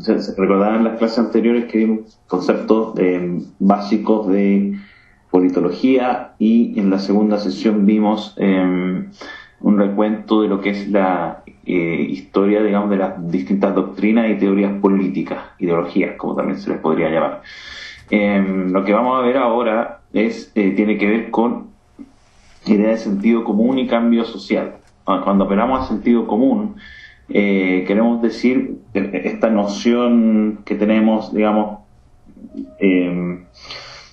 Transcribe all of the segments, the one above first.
Se recordaban en las clases anteriores que vimos conceptos básicos de politología, y en la segunda sesión vimos un recuento de lo que es la historia, digamos, de las distintas doctrinas y teorías políticas, ideologías, como también se les podría llamar. Lo que vamos a ver ahora tiene que ver con idea de sentido común y cambio social. Cuando apelamos a sentido común, queremos decir esta noción que tenemos, digamos,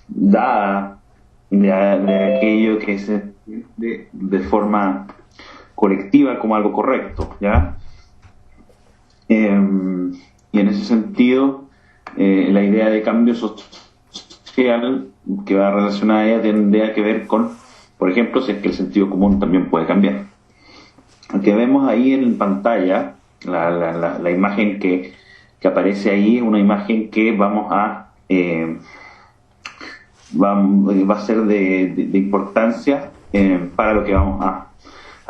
dada de aquello que se de forma colectiva como algo correcto, ¿ya? Y en ese sentido, la idea de cambio social que va relacionada a ella tendría que ver con, por ejemplo, si es que el sentido común también puede cambiar. Lo que vemos ahí en pantalla, la imagen que aparece ahí es una imagen que va a ser de importancia para lo que vamos a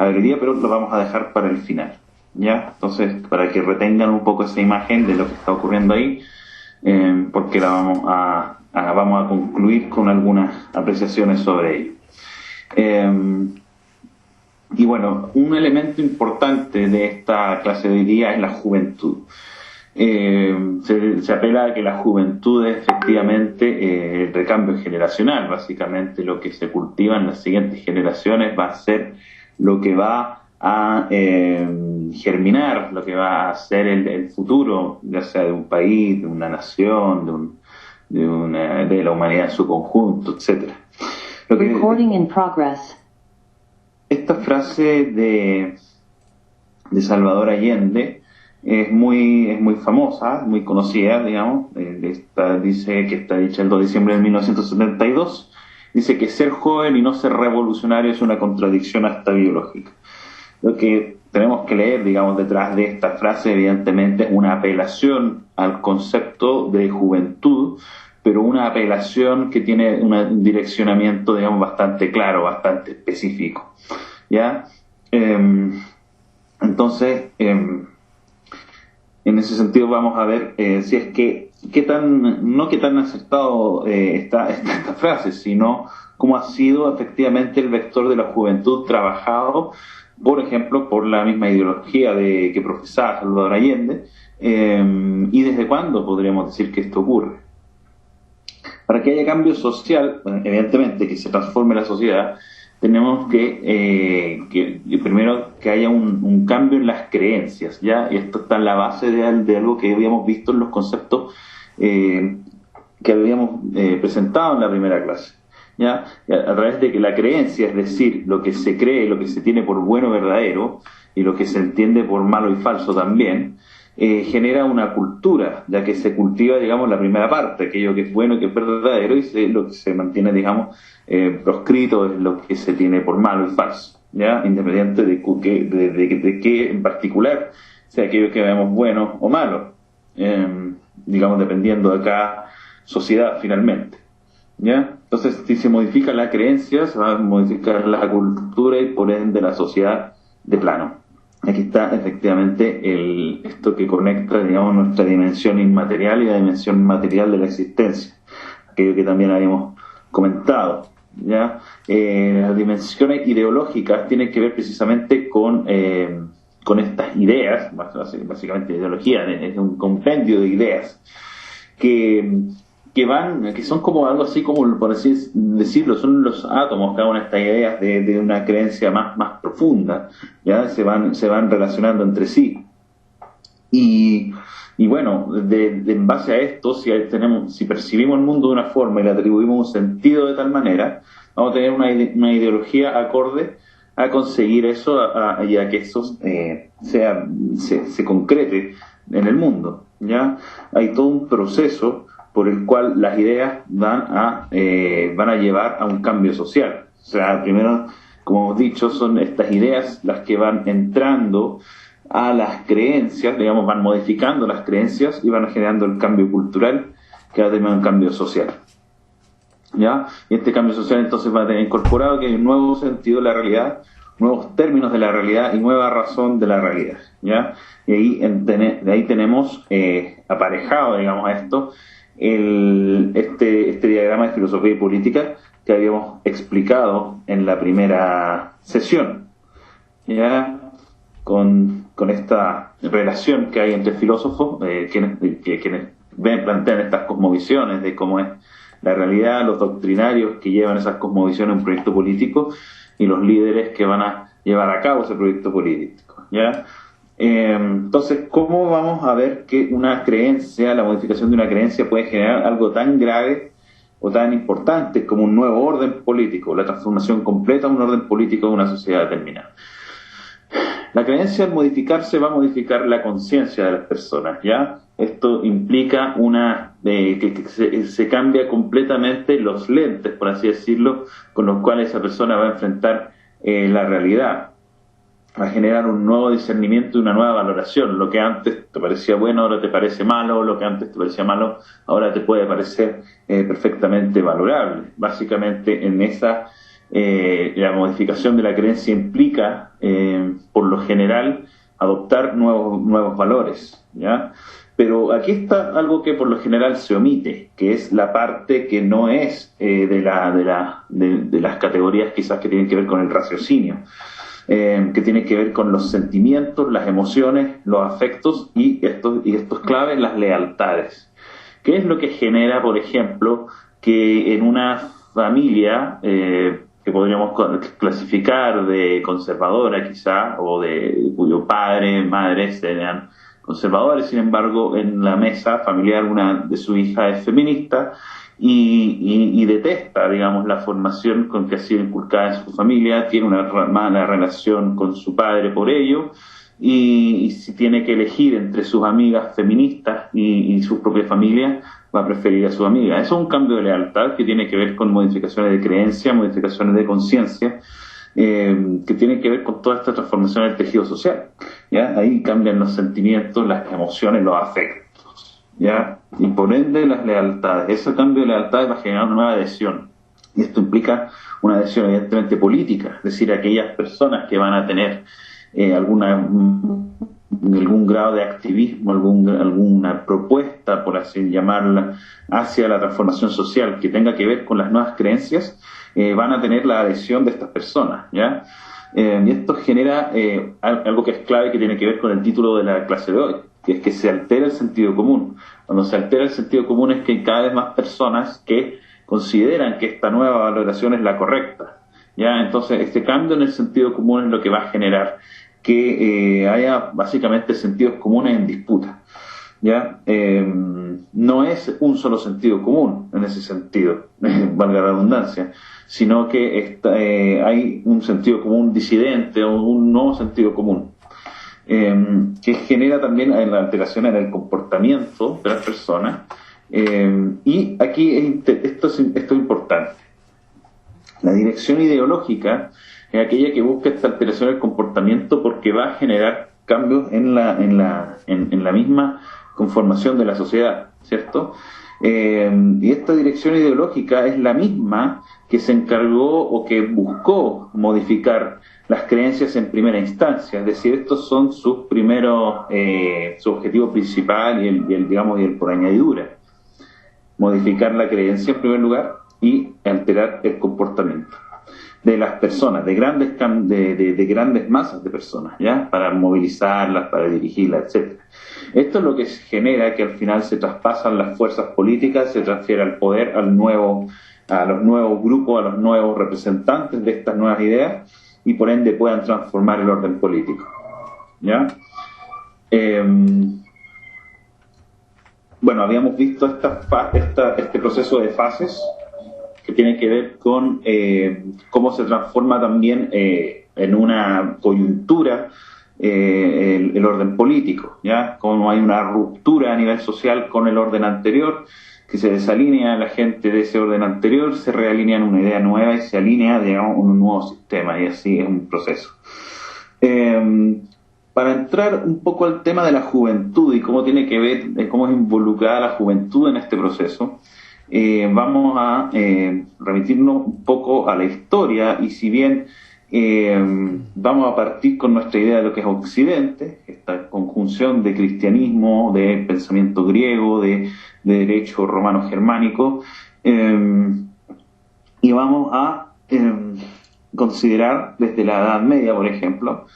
ver hoy día, pero lo vamos a dejar para el final, ¿ya? Entonces, para que retengan un poco esa imagen de lo que está ocurriendo ahí, porque vamos a concluir con algunas apreciaciones sobre ello. Y bueno, un elemento importante de esta clase de hoy día es la juventud. Se apela a que la juventud es efectivamente el recambio generacional. Básicamente lo que se cultiva en las siguientes generaciones va a ser lo que va a germinar, lo que va a ser el futuro, ya sea de un país, de una nación, de la humanidad en su conjunto, etc. Recording in progress. Esta frase de Salvador Allende es muy famosa, muy conocida, digamos. Dice que está dicha el 2 de diciembre de 1972. Dice que ser joven y no ser revolucionario es una contradicción hasta biológica. Lo que tenemos que leer, digamos, detrás de esta frase, evidentemente, es una apelación al concepto de juventud, pero una apelación que tiene un direccionamiento, digamos, bastante claro, bastante específico, ¿ya? Entonces, en ese sentido vamos a ver si es que no qué tan acertado está esta frase, sino cómo ha sido efectivamente el vector de la juventud trabajado, por ejemplo, por la misma ideología que profesaba Salvador Allende, y desde cuándo podríamos decir que esto ocurre. Para que haya cambio social, evidentemente que se transforme la sociedad, tenemos que primero que haya un cambio en las creencias, ¿ya? Y esto está en la base de algo que habíamos visto en los conceptos que habíamos presentado en la primera clase, ¿ya? A través de que la creencia, es decir, lo que se cree, lo que se tiene por bueno o verdadero, y lo que se entiende por malo y falso también, genera una cultura, ya que se cultiva, digamos, la primera parte, aquello que es bueno y que es verdadero, y lo que se mantiene, digamos, proscrito es lo que se tiene por malo y falso, ¿ya? Independiente de qué en particular sea aquello que vemos bueno o malo, digamos, dependiendo de cada sociedad finalmente, ¿ya? Entonces, si se modifica la creencia, se va a modificar la cultura y por ende la sociedad de plano. Aquí está efectivamente esto que conecta, digamos, nuestra dimensión inmaterial y la dimensión material de la existencia, aquello que también habíamos comentado, ¿ya? Las dimensiones ideológicas tienen que ver precisamente con estas ideas, básicamente ideología, es un compendio de ideas que son como algo así como, por así decirlo, son los átomos, cada una de estas ideas de una creencia más profunda, ¿ya? Se van relacionando entre sí. Y bueno, en base a esto, si percibimos el mundo de una forma y le atribuimos un sentido de tal manera, vamos a tener una ideología acorde a conseguir eso y a que eso se concrete en el mundo, ¿ya? Hay todo un proceso por el cual las ideas van a llevar a un cambio social. O sea, primero, como hemos dicho, son estas ideas las que van entrando a las creencias, digamos, van modificando las creencias y van generando el cambio cultural que va a tener un cambio social, ¿ya? Y este cambio social entonces va a tener incorporado que hay un nuevo sentido de la realidad, nuevos términos de la realidad y nueva razón de la realidad, ¿ya? Y ahí, de ahí tenemos aparejado, digamos, a esto, este diagrama de filosofía y política que habíamos explicado en la primera sesión, ¿ya? Con esta relación que hay entre filósofos, quienes plantean estas cosmovisiones de cómo es la realidad, los doctrinarios que llevan esas cosmovisiones en un proyecto político y los líderes que van a llevar a cabo ese proyecto político, ¿ya? Entonces, ¿cómo vamos a ver que una creencia, la modificación de una creencia puede generar algo tan grave o tan importante como un nuevo orden político, la transformación completa de un orden político de una sociedad determinada? La creencia al modificarse va a modificar la conciencia de las personas, ¿ya? Esto implica que se cambia completamente los lentes, por así decirlo, con los cuales esa persona va a enfrentar la realidad. Va a generar un nuevo discernimiento y una nueva valoración. Lo que antes te parecía bueno, ahora te parece malo. Lo que antes te parecía malo, ahora te puede parecer perfectamente valorable. Básicamente, en esa la modificación de la creencia implica, por lo general, adoptar nuevos valores, ¿ya? Pero aquí está algo que por lo general se omite, que es la parte que no es de las categorías quizás que tienen que ver con el raciocinio, que tiene que ver con los sentimientos, las emociones, los afectos y estos claves, las lealtades. ¿Qué es lo que genera, por ejemplo, que en una familia que podríamos clasificar de conservadora quizá, o de cuyo padre, madre sean conservadores, sin embargo en la mesa familiar una de su hija es feminista y detesta, digamos, la formación con que ha sido inculcada en su familia, tiene una mala relación con su padre por ello, y si tiene que elegir entre sus amigas feministas y su propia familia, va a preferir a su amiga. Eso es un cambio de lealtad que tiene que ver con modificaciones de creencia, modificaciones de conciencia, que tienen que ver con toda esta transformación del tejido social, ¿ya? Ahí cambian los sentimientos, las emociones, los afectos, ¿ya? Y por ende las lealtades. Ese cambio de lealtades va a generar una nueva adhesión. Y esto implica una adhesión evidentemente política, es decir, aquellas personas que van a tener algún grado de activismo, alguna propuesta, por así llamarla, hacia la transformación social que tenga que ver con las nuevas creencias, van a tener la adhesión de estas personas, ¿ya? Y esto genera algo que es clave, que tiene que ver con el título de la clase de hoy, que es que se altera el sentido común. Cuando se altera el sentido común es que hay cada vez más personas que consideran que esta nueva valoración es la correcta, ¿ya? Entonces, este cambio en el sentido común es lo que va a generar que haya básicamente sentidos comunes en disputa, ¿ya? No es un solo sentido común en ese sentido, valga la redundancia, sino que hay un sentido común disidente o un nuevo sentido común, que genera también la alteración en el comportamiento de las personas, y aquí esto es importante. La dirección ideológica es aquella que busca esta alteración del comportamiento porque va a generar cambios en la misma conformación de la sociedad, ¿cierto? Y esta dirección ideológica es la misma que se encargó o que buscó modificar las creencias en primera instancia, es decir, estos son sus primeros, su objetivo principal y el por añadidura. Modificar la creencia en primer lugar y alterar el comportamiento de las personas, de grandes masas de personas, ¿ya? Para movilizarlas, para dirigirlas, etc. Esto es lo que genera que al final se traspasan las fuerzas políticas, se transfiere el poder a los nuevos grupos, a los nuevos representantes de estas nuevas ideas, y por ende puedan transformar el orden político, ¿ya? Bueno, habíamos visto este proceso de fases que tiene que ver con cómo se transforma también en una coyuntura el orden político, ¿ya? Cómo hay una ruptura a nivel social con el orden anterior, que se desalinea la gente de ese orden anterior, se realinea en una idea nueva y se alinea, digamos, en un nuevo sistema, y así es un proceso. Para entrar un poco al tema de la juventud y cómo tiene que ver, cómo es involucrada la juventud en este proceso, vamos a remitirnos un poco a la historia, y si bien Vamos a partir con nuestra idea de lo que es Occidente, esta conjunción de cristianismo, de pensamiento griego, de derecho romano-germánico, y vamos a considerar desde la Edad Media, por ejemplo,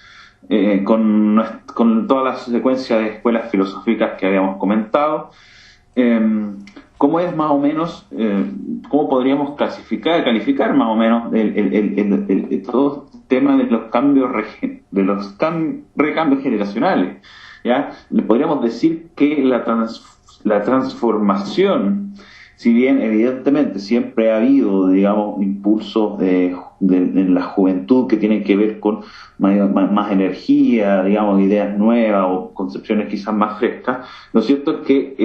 con toda la secuencia de escuelas filosóficas que habíamos comentado, cómo es más o menos, cómo podríamos calificar más o menos todo el tema de los cambios, recambios generacionales, ¿ya? Le podríamos decir que la transformación, si bien evidentemente siempre ha habido, digamos, impulsos en la juventud que tienen que ver con más energía, digamos, ideas nuevas o concepciones quizás más frescas, lo cierto es que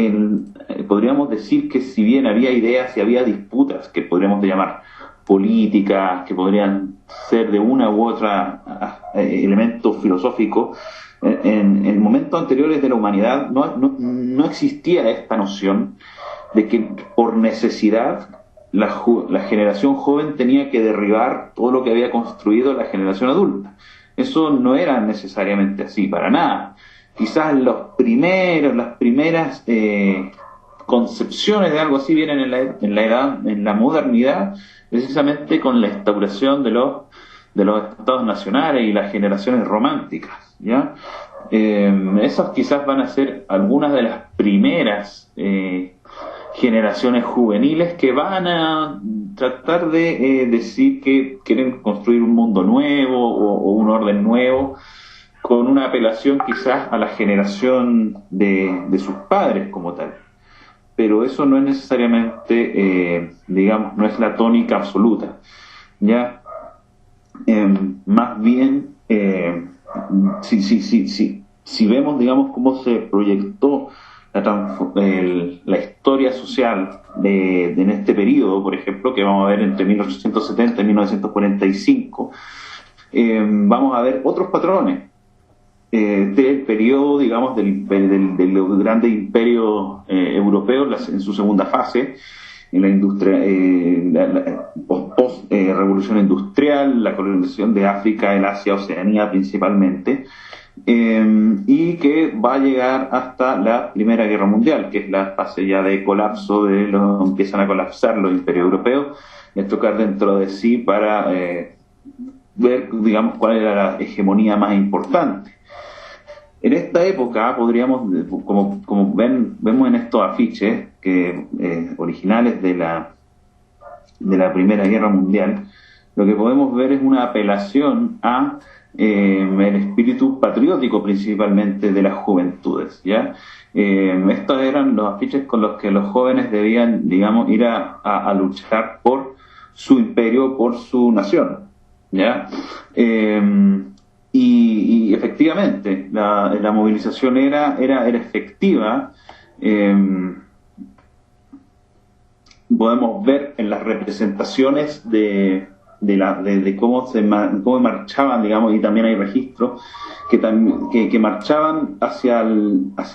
podríamos decir que si bien había ideas y había disputas que podríamos llamar políticas, que podrían ser de una u otra elemento filosófico, en momentos anteriores de la humanidad no existía esta noción de que por necesidad la generación joven tenía que derribar todo lo que había construido la generación adulta. Eso no era necesariamente así, para nada. Quizás las primeras concepciones de algo así vienen en la modernidad, precisamente con la instauración de los estados nacionales y las generaciones románticas, ¿ya? Esas quizás van a ser algunas de las primeras generaciones juveniles que van a tratar de decir que quieren construir un mundo nuevo o un orden nuevo, con una apelación quizás a la generación de sus padres como tal. Pero eso no es necesariamente, digamos, no es la tónica absoluta, ¿ya? Más bien, si vemos, digamos, cómo se proyectó la historia social en este periodo, por ejemplo, que vamos a ver entre 1870 y 1945, vamos a ver otros patrones del periodo, digamos, de los grandes imperios europeos en su segunda fase, en la industria, post-revolución industrial, la colonización de África, el Asia, Oceanía principalmente, y que va a llegar hasta la Primera Guerra Mundial, que es la fase ya de colapso, empiezan a colapsar los imperios europeos, y a tocar dentro de sí para ver, digamos, cuál era la hegemonía más importante. En esta época podríamos, como vemos en estos afiches originales de la Primera Guerra Mundial, lo que podemos ver es una apelación a el espíritu patriótico principalmente de las juventudes, ¿ya? Estos eran los afiches con los que los jóvenes debían, digamos, ir a luchar por su imperio, por su nación, ¿ya? Y efectivamente la movilización era efectiva. Podemos ver en las representaciones de cómo marchaban, digamos, y también hay registros que marchaban hacia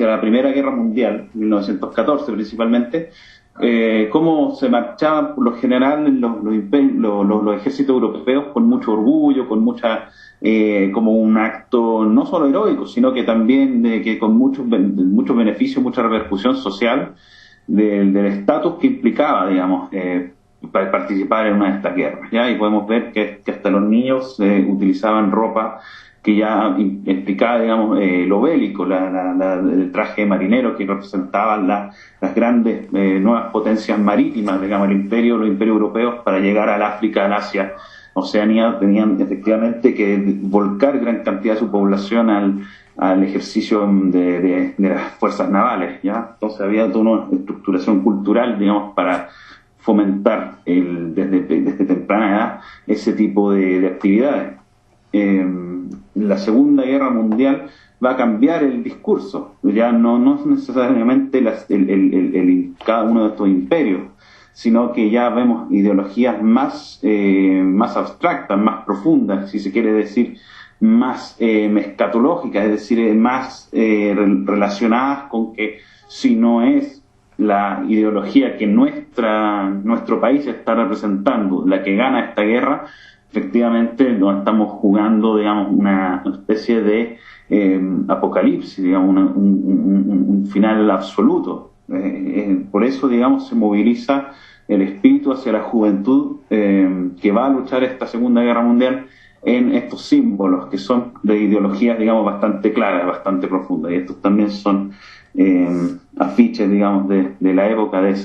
la Primera Guerra Mundial, 1914 principalmente, cómo se marchaban por lo general los ejércitos europeos con mucho orgullo, con mucha como un acto no solo heroico, sino que también que con muchos beneficios, mucha repercusión social del estatus que implicaba, digamos, para participar en una de estas guerras, ¿ya? Y podemos ver que hasta los niños utilizaban ropa que ya implicaba, digamos, lo bélico, el traje marinero que representaban las grandes nuevas potencias marítimas, digamos, los imperios europeos para llegar al África, al Asia, Oceanía, tenían efectivamente que volcar gran cantidad de su población al ejercicio de las fuerzas navales, ¿ya? Entonces había toda una estructuración cultural, digamos, para fomentar desde temprana edad ese tipo de actividades. La Segunda Guerra Mundial va a cambiar el discurso, ya no necesariamente cada uno de estos imperios, sino que ya vemos ideologías más abstractas, más profundas, si se quiere decir, más escatológicas, es decir, más relacionadas con que si no es la ideología que nuestro país está representando la que gana esta guerra, efectivamente nos estamos jugando, digamos, una especie de apocalipsis, digamos, un final absoluto. Por eso, digamos, se moviliza el espíritu hacia la juventud que va a luchar esta Segunda Guerra Mundial en estos símbolos que son de ideologías, digamos, bastante claras, bastante profundas. Y estos también son afiches, digamos, de la época de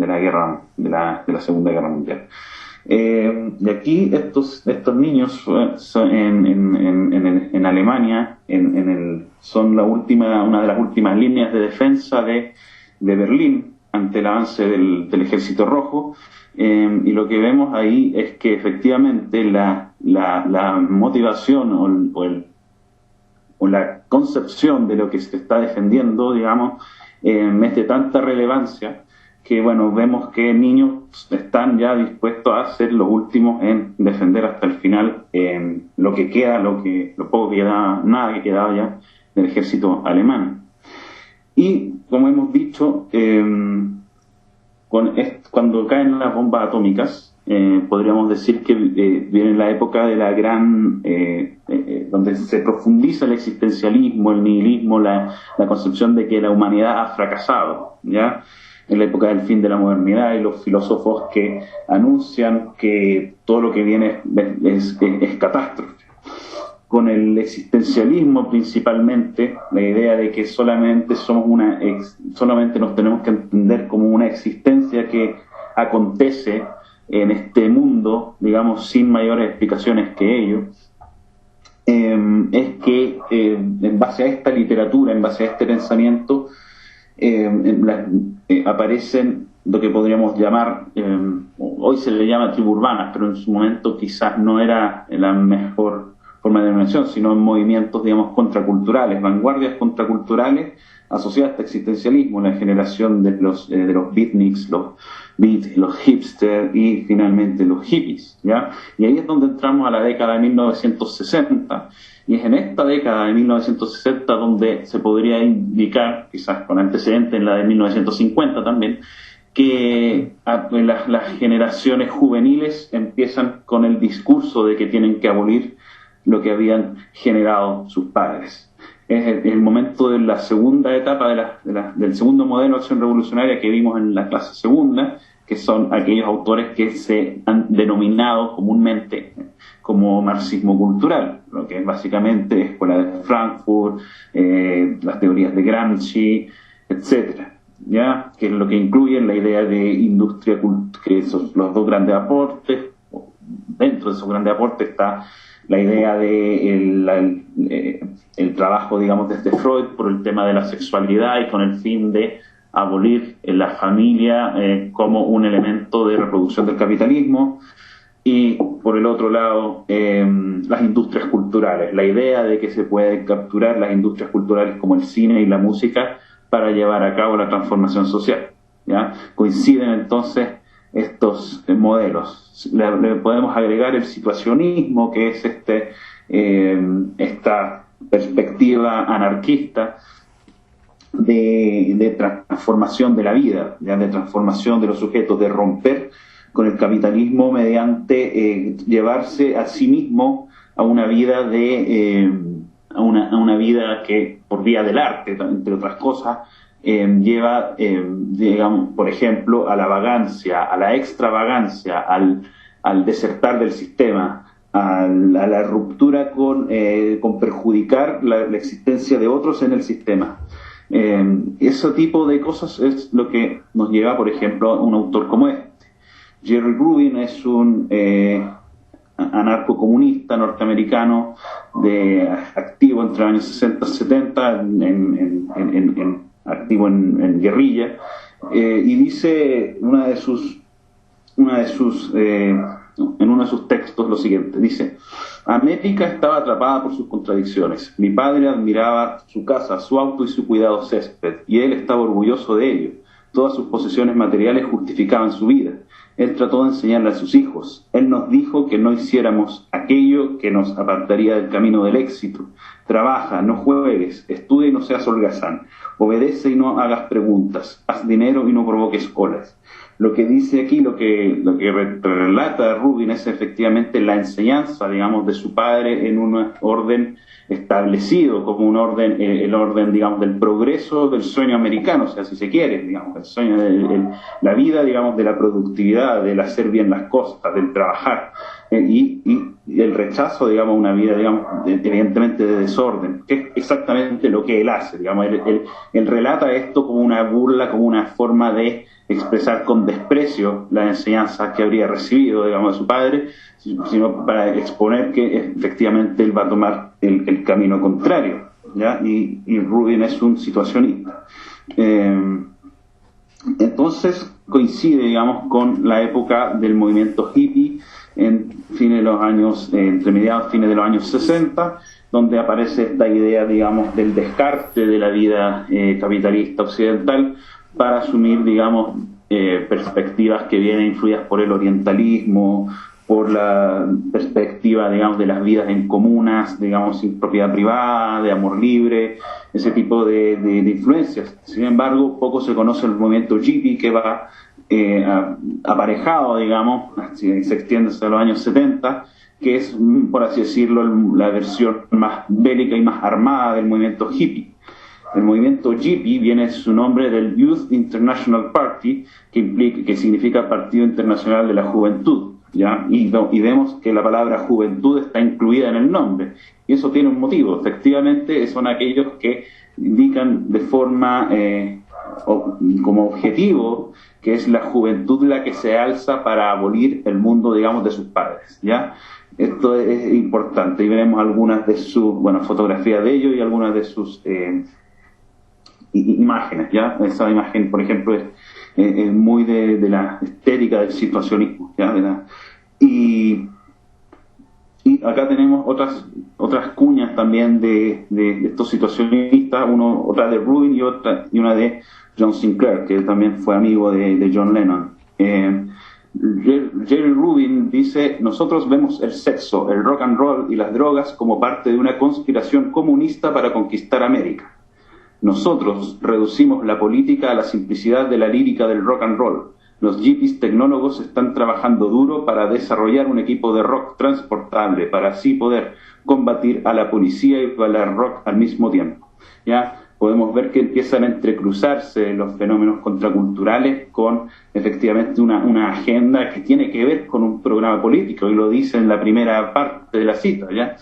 la guerra, de la Segunda Guerra Mundial. Y aquí estos niños son en Alemania son una de las últimas líneas de defensa de Berlín ante el avance del Ejército Rojo, y lo que vemos ahí es que efectivamente la motivación o la concepción de lo que se está defendiendo, digamos, es de tanta relevancia que, bueno, vemos que niños están ya dispuestos a ser los últimos en defender hasta el final lo que queda, lo poco que quedaba, nada que quedaba ya del ejército alemán. Y, como hemos dicho, cuando caen las bombas atómicas, podríamos decir que viene la época de la gran, donde se profundiza el existencialismo, el nihilismo, la concepción de que la humanidad ha fracasado, ¿ya? En la época del fin de la modernidad, y los filósofos que anuncian que todo lo que viene es catástrofe. Con el existencialismo principalmente, la idea de que solamente nos tenemos que entender como una existencia que acontece en este mundo, digamos, sin mayores explicaciones que ello, es que en base a esta literatura, en base a este pensamiento, aparecen lo que podríamos llamar, hoy se le llama tribus urbanas, pero en su momento quizás no era la mejor forma de denominación, sino movimientos, digamos, contraculturales, vanguardias contraculturales asociadas a este existencialismo, la generación de los beatniks, los beat, los hipsters y finalmente los hippies, ¿ya? Y ahí es donde entramos a la década de 1960, y es en esta década de 1960 donde se podría indicar, quizás con antecedentes en la de 1950 también, que las generaciones juveniles empiezan con el discurso de que tienen que abolir lo que habían generado sus padres. Es el momento de la segunda etapa del segundo modelo de acción revolucionaria que vimos en la clase segunda, que son aquellos autores que se han denominado comúnmente como marxismo cultural, lo que es básicamente Escuela de Frankfurt, las teorías de Gramsci, etcétera, ¿ya? Que es lo que incluye la idea de industria, que son los dos grandes aportes. Dentro de esos grandes aportes está la idea de el trabajo, digamos, desde Freud por el tema de la sexualidad y con el fin de abolir la familia como un elemento de reproducción del capitalismo, y por el otro lado las industrias culturales, la idea de que se pueden capturar las industrias culturales como el cine y la música para llevar a cabo la transformación social, ¿ya? Coinciden entonces estos modelos. Le podemos agregar el situacionismo, que es esta perspectiva anarquista de transformación de la vida, ¿ya? De transformación de los sujetos, de romper con el capitalismo mediante llevarse a sí mismo a una vida a una vida que por vía del arte, entre otras cosas, lleva, digamos, por ejemplo, a la vagancia, a la extravagancia, al desertar del sistema, a la ruptura con perjudicar la existencia de otros en el sistema. Ese tipo de cosas es lo que nos lleva, por ejemplo, a un autor como este. Jerry Rubin es un anarcocomunista norteamericano activo entre los años 60 y 70, activo en guerrilla, y dice en uno de sus textos lo siguiente: dice: América estaba atrapada por sus contradicciones. Mi padre admiraba su casa, su auto y su cuidado césped, y él estaba orgulloso de ello. Todas sus posesiones materiales justificaban su vida. Él trató de enseñarle a sus hijos. Él nos dijo que no hiciéramos aquello que nos apartaría del camino del éxito. Trabaja, no juegues, estudia y no seas holgazán. Obedece y no hagas preguntas. Haz dinero y no provoques olas. Lo que dice aquí, lo que relata Rubin es efectivamente la enseñanza, digamos, de su padre en un orden establecido, como un orden, el orden, digamos, del progreso del sueño americano, o sea, si se quiere, digamos, el sueño la vida, digamos, de la productividad, del hacer bien las cosas, del trabajar, y el rechazo, digamos, una vida, digamos, evidentemente de desorden, que es exactamente lo que él hace, digamos, él relata esto como una burla, como una forma de expresar con desprecio las enseñanzas que habría recibido, digamos, de su padre, sino para exponer que efectivamente él va a tomar el camino contrario, ¿ya? Y Rubin es un situacionista. Entonces coincide, digamos, con la época del movimiento hippie entre mediados y fines de los años 60, donde aparece esta idea, digamos, del descarte de la vida capitalista occidental para asumir, digamos, perspectivas que vienen influidas por el orientalismo, por la perspectiva, digamos, de las vidas en comunas, digamos, sin propiedad privada, de amor libre, ese tipo de influencias. Sin embargo, poco se conoce el movimiento hippie, que va aparejado, digamos, se extiende hasta los años 70, que es, por así decirlo, la versión más bélica y más armada del movimiento hippie. El movimiento hippie viene su nombre del Youth International Party, que significa Partido Internacional de la Juventud, ¿ya? Y vemos que la palabra juventud está incluida en el nombre, y eso tiene un motivo. Efectivamente, son aquellos que indican de forma como objetivo que es la juventud la que se alza para abolir el mundo, digamos, de sus padres, ¿ya? Esto es importante, y veremos algunas de sus, fotografías de ellos y algunas de sus imágenes, ¿ya? Esa imagen, por ejemplo, es muy de la estética del situacionismo, ¿ya? Y acá tenemos otras cuñas también de estos situacionistas, otra de Rubin y una de John Sinclair, que también fue amigo de John Lennon. Jerry Rubin dice: nosotros vemos el sexo, el rock and roll y las drogas como parte de una conspiración comunista para conquistar América. Nosotros reducimos la política a la simplicidad de la lírica del rock and roll. Los hippies tecnólogos están trabajando duro para desarrollar un equipo de rock transportable, para así poder combatir a la policía y bailar rock al mismo tiempo. ¿Ya? Podemos ver que empiezan a entrecruzarse los fenómenos contraculturales con efectivamente una agenda que tiene que ver con un programa político, y lo dice en la primera parte de la cita, ¿ya?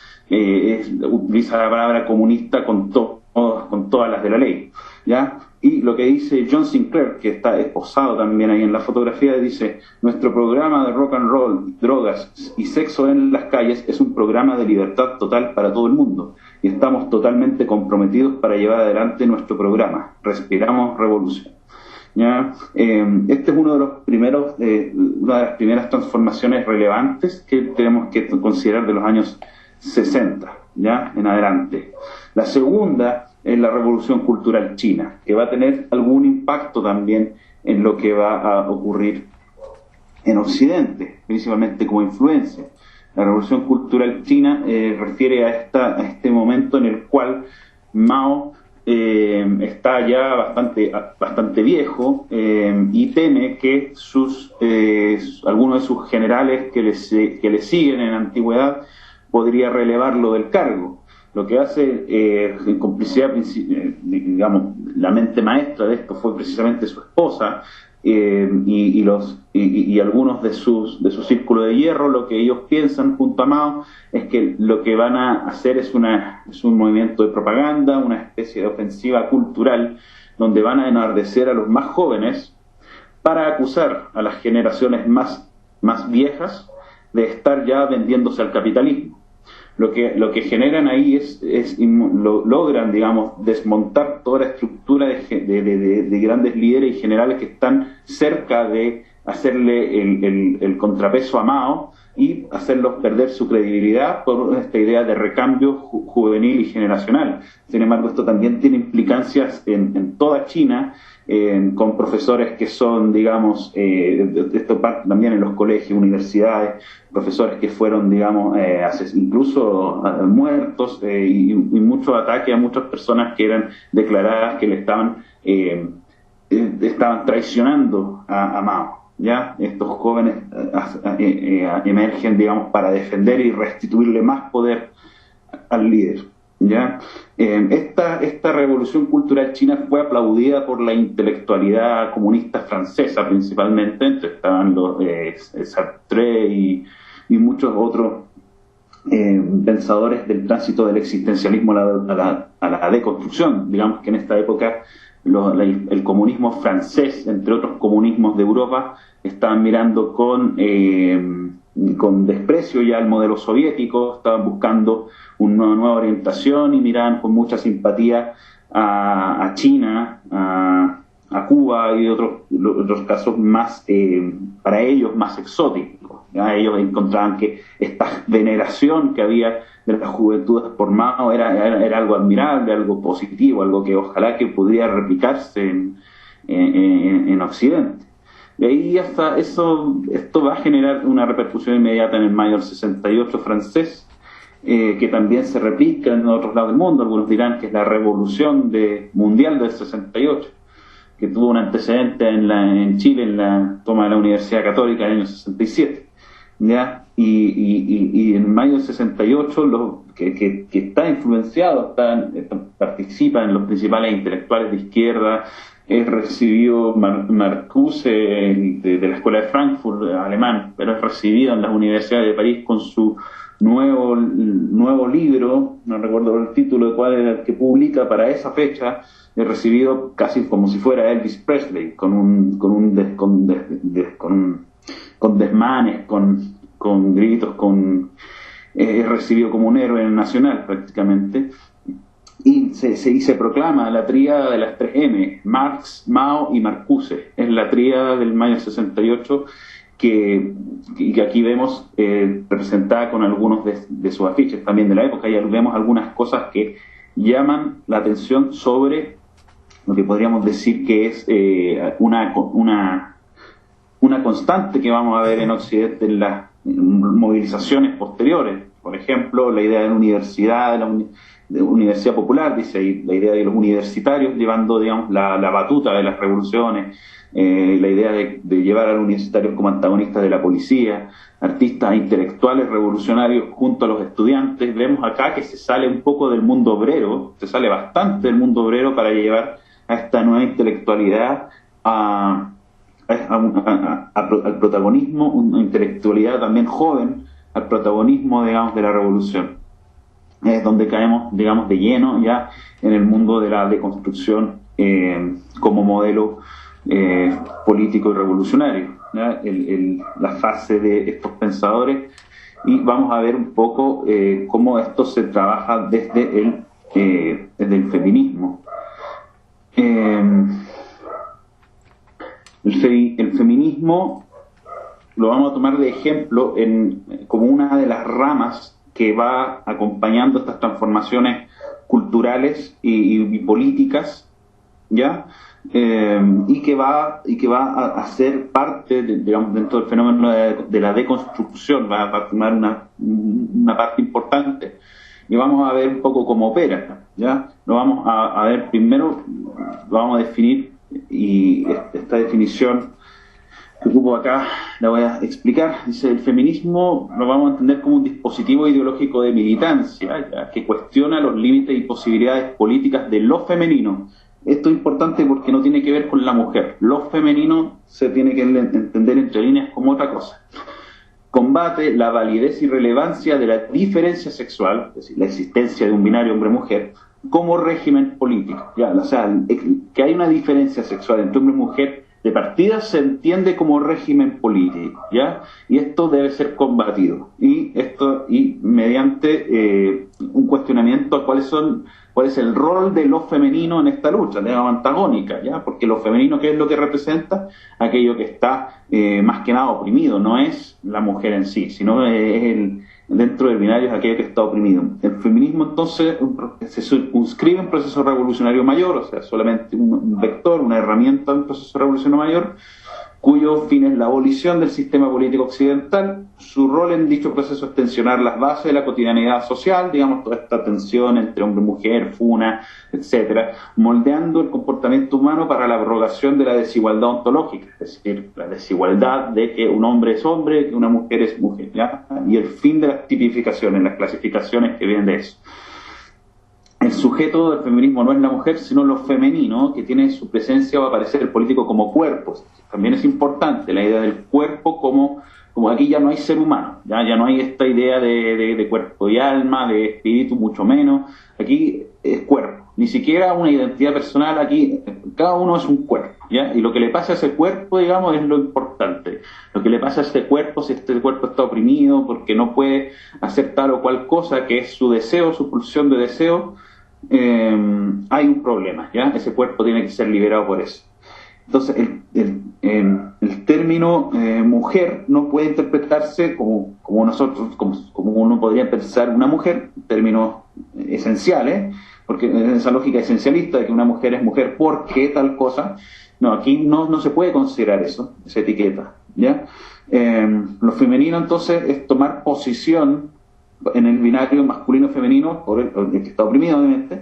Utiliza la palabra comunista con todas las de la ley, ¿ya? Y lo que dice John Sinclair, que está esposado también ahí en la fotografía, dice: nuestro programa de rock and roll, drogas y sexo en las calles es un programa de libertad total para todo el mundo, y estamos totalmente comprometidos para llevar adelante nuestro programa. Respiramos revolución, ¿ya? Este es una de las primeras transformaciones relevantes que tenemos que considerar de los años 60, ¿ya? En adelante. La segunda es la Revolución Cultural China, que va a tener algún impacto también en lo que va a ocurrir en Occidente, principalmente como influencia. La Revolución Cultural China refiere a este momento en el cual Mao está ya bastante viejo, y teme que algunos de sus generales que le siguen en la antigüedad podría relevarlo del cargo. Lo que hace, en complicidad, digamos, la mente maestra de esto fue precisamente su esposa, y algunos de su círculo de hierro. Lo que ellos piensan junto a Mao es que lo que van a hacer es un movimiento de propaganda, una especie de ofensiva cultural, donde van a enardecer a los más jóvenes para acusar a las generaciones más viejas de estar ya vendiéndose al capitalismo. Lo que generan ahí logran, digamos, desmontar toda la estructura de grandes líderes y generales que están cerca de hacerle el contrapeso a Mao y hacerlos perder su credibilidad por esta idea de recambio juvenil y generacional. Sin embargo, esto también tiene implicancias en toda China, con profesores que son, digamos, esto parte también en los colegios, universidades, profesores que fueron, digamos, incluso muertos, y mucho ataque a muchas personas que eran declaradas que le estaban traicionando a Mao. ¿ya? Estos jóvenes emergen, digamos, para defender y restituirle más poder al líder, ¿ya? Esta revolución cultural china fue aplaudida por la intelectualidad comunista francesa principalmente, entonces estaban los Sartre y muchos otros pensadores del tránsito del existencialismo a la deconstrucción. Digamos que en esta época el comunismo francés, entre otros comunismos de Europa, estaban mirando con desprecio ya al modelo soviético, estaban buscando una nueva orientación y miraban con mucha simpatía a China, a Cuba y otros casos más, para ellos, más exóticos. ¿Ya? Ellos encontraban que esta veneración que había de las juventudes por Mao era algo admirable, algo positivo, algo que ojalá que pudiera replicarse en Occidente. De ahí hasta esto va a generar una repercusión inmediata en el mayo del 68 francés, que también se replica en otros lados del mundo. Algunos dirán que es la revolución mundial del 68, que tuvo un antecedente en Chile en la toma de la Universidad Católica en el año 67. ¿Ya? Y en mayo del 68, que está influenciado, participan en los principales intelectuales de izquierda, recibió Marcuse de la Escuela de Frankfurt, alemán, pero es recibido en las universidades de París con su nuevo libro, no recuerdo el título de cuál era el que publica para esa fecha, es recibido casi como si fuera Elvis Presley, con desmanes, con gritos, es recibido como un héroe nacional prácticamente. Y se proclama la tríada de las 3M, Marx, Mao y Marcuse. Es la tríada del mayo 68 que aquí vemos representada con algunos de sus afiches también de la época. Ya vemos algunas cosas que llaman la atención sobre lo que podríamos decir que es una constante que vamos a ver en Occidente en las movilizaciones posteriores. Por ejemplo, la idea de la universidad, de universidad popular, dice ahí, la idea de los universitarios llevando, digamos, la batuta de las revoluciones, la idea de llevar a los universitarios como antagonistas de la policía, artistas intelectuales revolucionarios junto a los estudiantes. Vemos acá que se sale un poco del mundo obrero, se sale bastante del mundo obrero para llevar a esta nueva intelectualidad al protagonismo, una intelectualidad también joven, al protagonismo, digamos, de la revolución. Es donde caemos, digamos, de lleno ya en el mundo de la deconstrucción como modelo político y revolucionario, ¿ya? La fase de estos pensadores, y vamos a ver un poco cómo esto se trabaja desde el feminismo. El feminismo lo vamos a tomar de ejemplo como una de las ramas que va acompañando estas transformaciones culturales y políticas, ¿ya? Y que va a ser parte, digamos, dentro del fenómeno de la deconstrucción, va a tomar una parte importante. Y vamos a ver un poco cómo opera, ¿ya? Lo vamos a ver primero, lo vamos a definir, y esta definición que ocupo acá la voy a explicar. Dice: el feminismo lo vamos a entender como un dispositivo ideológico de militancia, ¿ya?, que cuestiona los límites y posibilidades políticas de lo femenino. Esto es importante porque no tiene que ver con la mujer. Lo femenino se tiene que entender entre líneas como otra cosa. Combate la validez y relevancia de la diferencia sexual, es decir, la existencia de un binario hombre-mujer, como régimen político. ¿Ya? O sea, que hay una diferencia sexual entre hombre y mujer, de partida se entiende como régimen político, ¿ya? Y esto debe ser combatido. Y mediante un cuestionamiento a cuál es el rol de lo femenino en esta lucha, de la antagónica, ¿ya? Porque lo femenino, ¿qué es lo que representa? Aquello que está más que nada oprimido, no es la mujer en sí, sino es dentro del binario es aquello que está oprimido. El feminismo, entonces, se circunscribe un proceso revolucionario mayor, o sea, solamente un vector, una herramienta de un proceso revolucionario mayor, cuyo fin es la abolición del sistema político occidental. Su rol en dicho proceso es tensionar las bases de la cotidianidad social, digamos, toda esta tensión entre hombre y mujer, funa, etcétera, moldeando el comportamiento humano para la abrogación de la desigualdad ontológica, es decir, la desigualdad de que un hombre es hombre, que una mujer es mujer, ¿ya? Y el fin de las tipificaciones, las clasificaciones que vienen de eso. El sujeto del feminismo no es la mujer, sino lo femenino, que tiene su presencia va a aparecer el político como cuerpo. También es importante la idea del cuerpo como aquí ya no hay ser humano, ya no hay esta idea de cuerpo y alma, de espíritu, mucho menos. Aquí es cuerpo, ni siquiera una identidad personal, aquí cada uno es un cuerpo, ¿ya? Y lo que le pasa a ese cuerpo, digamos, es lo importante. Lo que le pasa a este cuerpo, si este cuerpo está oprimido porque no puede hacer tal o cual cosa, que es su deseo, su pulsión de deseo, hay un problema, ¿ya? Ese cuerpo tiene que ser liberado por eso. Entonces, el término mujer no puede interpretarse como nosotros, como uno podría pensar una mujer, términos esenciales, porque en esa lógica esencialista de que una mujer es mujer porque tal cosa, no, aquí no se puede considerar eso, esa etiqueta, ¿ya? Lo femenino, entonces, es tomar posición en el binario masculino-femenino, por el que está oprimido, obviamente,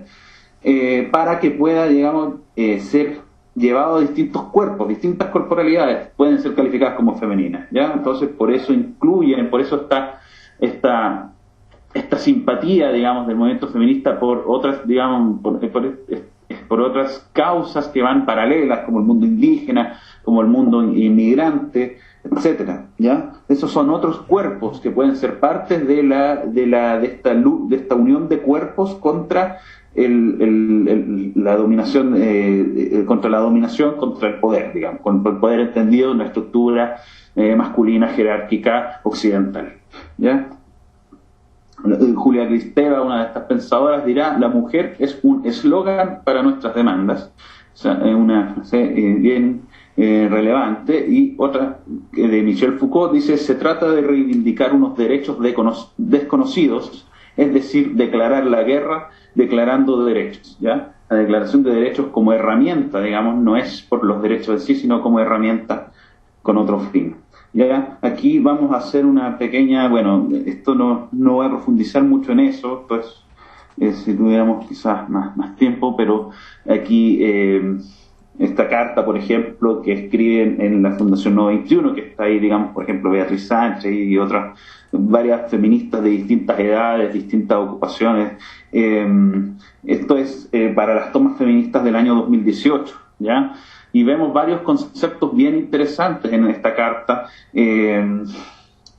para que pueda, digamos, ser llevado a distintos cuerpos, distintas corporalidades pueden ser calificadas como femeninas, ¿ya? Entonces, por eso incluyen, por eso está esta simpatía, digamos, del movimiento feminista por otras, digamos, por otras causas que van paralelas, como el mundo indígena, como el mundo inmigrante, etcétera, ¿ya? Esos son otros cuerpos que pueden ser partes de esta unión de cuerpos contra la dominación, contra el poder, digamos, contra el poder entendido en una estructura masculina, jerárquica, occidental, ¿ya? Julia Kristeva, una de estas pensadoras, dirá: la mujer es un eslogan para nuestras demandas. O sea, es una frase bien relevante. Y otra de Michel Foucault dice: se trata de reivindicar unos derechos desconocidos, es decir, declarar la guerra declarando derechos, ¿ya? La declaración de derechos como herramienta, digamos, no es por los derechos en sí, sino como herramienta con otro fin. Ya, aquí vamos a hacer una pequeña, bueno, esto no voy a profundizar mucho en eso, pues si tuviéramos quizás más tiempo, pero aquí esta carta, por ejemplo, que escriben en la Fundación No 21, que está ahí, digamos, por ejemplo, Beatriz Sánchez y otras, varias feministas de distintas edades, distintas ocupaciones. Esto es para las tomas feministas del año 2018, ¿ya? Y vemos varios conceptos bien interesantes en esta carta que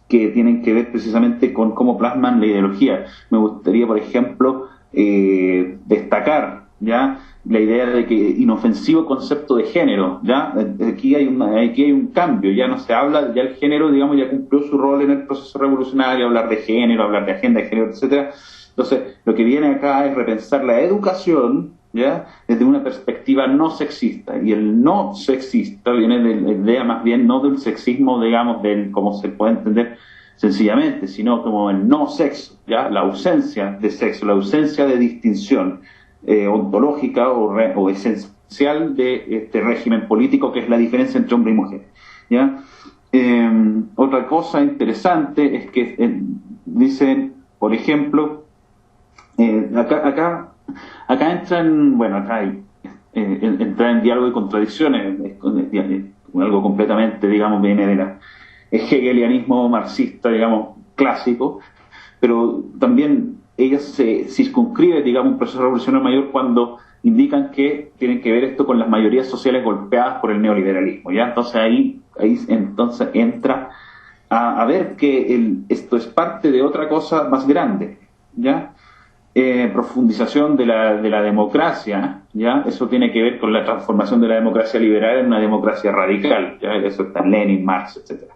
tienen que ver precisamente con cómo plasman la ideología. Me gustaría, por ejemplo, destacar, ¿ya?, la idea de que inofensivo concepto de género, ¿ya? Aquí hay un cambio, ya no se habla, ya el género, digamos, ya cumplió su rol en el proceso revolucionario, hablar de género, hablar de agenda de género, etcétera. Entonces, lo que viene acá es repensar la educación, ¿ya?, desde una perspectiva no sexista. Y el no sexista viene de la idea más bien no del sexismo, digamos, del como se puede entender sencillamente, sino como el no sexo, ¿ya?, la ausencia de sexo, la ausencia de distinción ontológica o esencial de este régimen político, que es la diferencia entre hombre y mujer, ¿ya? Otra cosa interesante es que dicen, por ejemplo, acá entran, bueno, acá entra en diálogo y contradicciones, algo completamente, digamos, viene de la hegelianismo marxista, digamos, clásico, pero también ellas se circunscribe, digamos, un proceso revolucionario mayor cuando indican que tienen que ver esto con las mayorías sociales golpeadas por el neoliberalismo, ¿ya? Entonces ahí entonces entra a ver que esto es parte de otra cosa más grande, ¿ya? Profundización de la democracia, ¿ya? Eso tiene que ver con la transformación de la democracia liberal en una democracia radical, ¿ya? Eso está en Lenin, Marx, etcétera.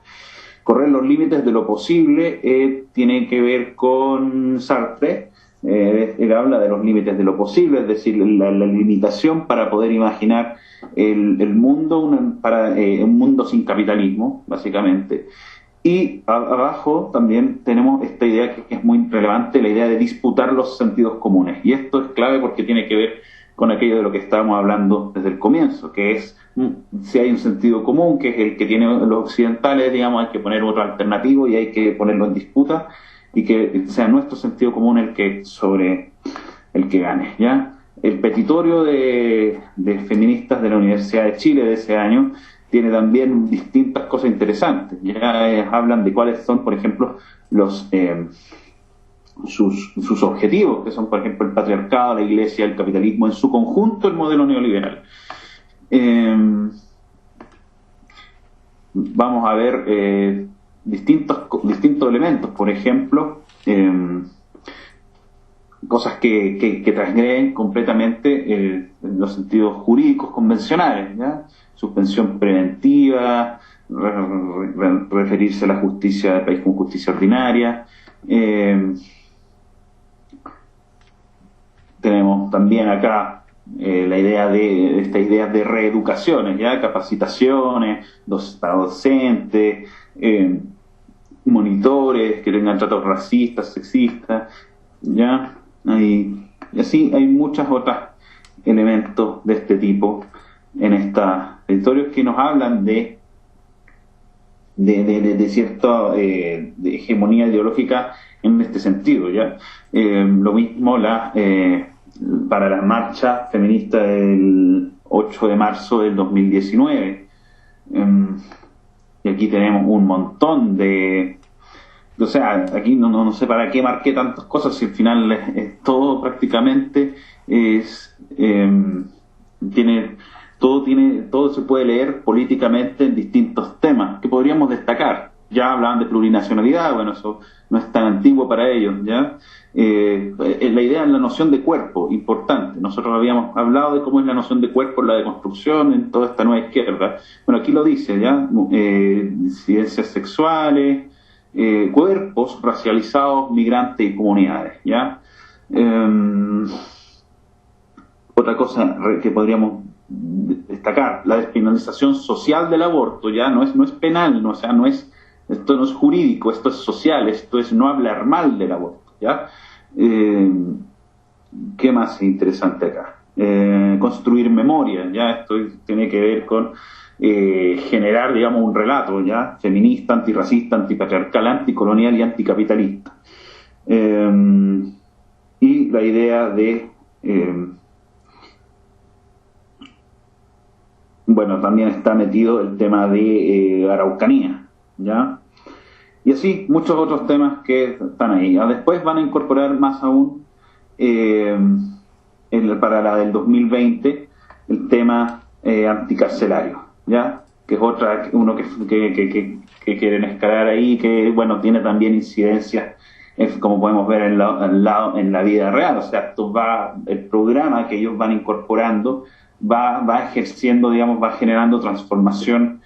Correr los límites de lo posible tiene que ver con Sartre. Él habla de los límites de lo posible, es decir, la limitación para poder imaginar el mundo, un mundo sin capitalismo, básicamente. Y abajo también tenemos esta idea que es muy relevante, la idea de disputar los sentidos comunes. Y esto es clave porque tiene que ver con aquello de lo que estábamos hablando desde el comienzo, que es si hay un sentido común, que es el que tienen los occidentales, digamos, hay que poner otro alternativo y hay que ponerlo en disputa, y que sea nuestro sentido común el que gane, ¿ya? El petitorio de feministas de la Universidad de Chile de ese año tiene también distintas cosas interesantes. Ya hablan de cuáles son, por ejemplo, sus objetivos, que son, por ejemplo, el patriarcado, la iglesia, el capitalismo, en su conjunto el modelo neoliberal. Vamos a ver distintos elementos, por ejemplo, cosas que transgreden completamente los sentidos jurídicos convencionales, ¿ya? Suspensión preventiva, referirse a la justicia del país como justicia ordinaria. Tenemos también acá la idea de estas ideas de reeducaciones, ¿ya? Capacitaciones para docentes, monitores que tengan tratos racistas, sexistas, ¿ya? Y así hay muchos otros elementos de este tipo en estos editorios que nos hablan de cierta de hegemonía ideológica en este sentido, ¿ya? Lo mismo para la marcha feminista del 8 de marzo del 2019. Y aquí tenemos un montón o sea, aquí no sé para qué marqué tantas cosas, si al final todo prácticamente todo se puede leer políticamente en distintos temas que podríamos destacar. Ya hablaban de plurinacionalidad, bueno, eso no es tan antiguo para ellos, ¿ya? La idea es la noción de cuerpo, importante. Nosotros habíamos hablado de cómo es la noción de cuerpo en la deconstrucción, en toda esta nueva izquierda. Bueno, aquí lo dice, ¿ya? Disidencias sexuales, cuerpos racializados, migrantes y comunidades, ¿ya? Otra cosa que podríamos destacar, la despenalización social del aborto, ya no es penal, no, o sea, esto no es jurídico, esto es social, esto es no hablar mal del aborto, ¿ya? ¿Qué más interesante acá? Construir memoria, ya esto tiene que ver con generar, digamos, un relato, ya, feminista, antirracista, antipatriarcal, anticolonial y anticapitalista. Y la idea de bueno, también está metido el tema de Araucanía, ¿ya? Y así, muchos otros temas que están ahí. Después van a incorporar más aún, para la del 2020, el tema anticarcelario, ¿ya? Que es uno que quieren escalar ahí, que, bueno, tiene también incidencias, como podemos ver en la vida real. O sea, el programa que ellos van incorporando va ejerciendo, digamos, va generando transformación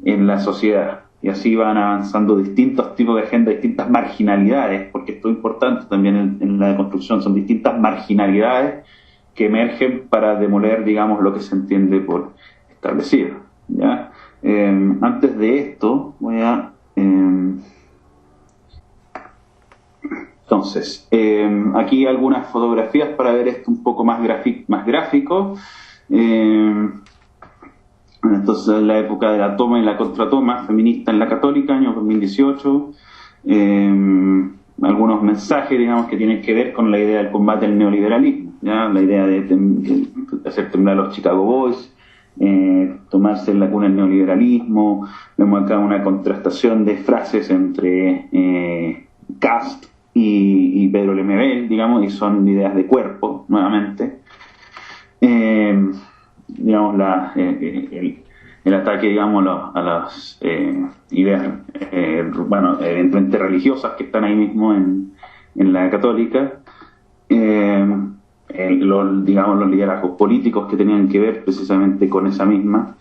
en la sociedad. Y así van avanzando distintos tipos de agenda, distintas marginalidades, porque esto es importante también en la deconstrucción, son distintas marginalidades que emergen para demoler, digamos, lo que se entiende por establecido, ¿ya? Antes de esto, voy a... Entonces, aquí algunas fotografías para ver esto un poco más gráfico. Entonces, la época de la toma y la contratoma feminista en la Católica, año 2018. Algunos mensajes, digamos, que tienen que ver con la idea del combate al neoliberalismo, ¿ya? La idea de hacer temblar a los Chicago Boys, tomarse en la cuna el neoliberalismo. Vemos acá una contrastación de frases entre Kast y Pedro Lemebel, digamos, y son ideas de cuerpo, nuevamente. Digamos, el ataque, digamos, a las ideas, evidentemente religiosas que están ahí mismo en la Católica, los liderazgos políticos que tenían que ver precisamente con esa misma,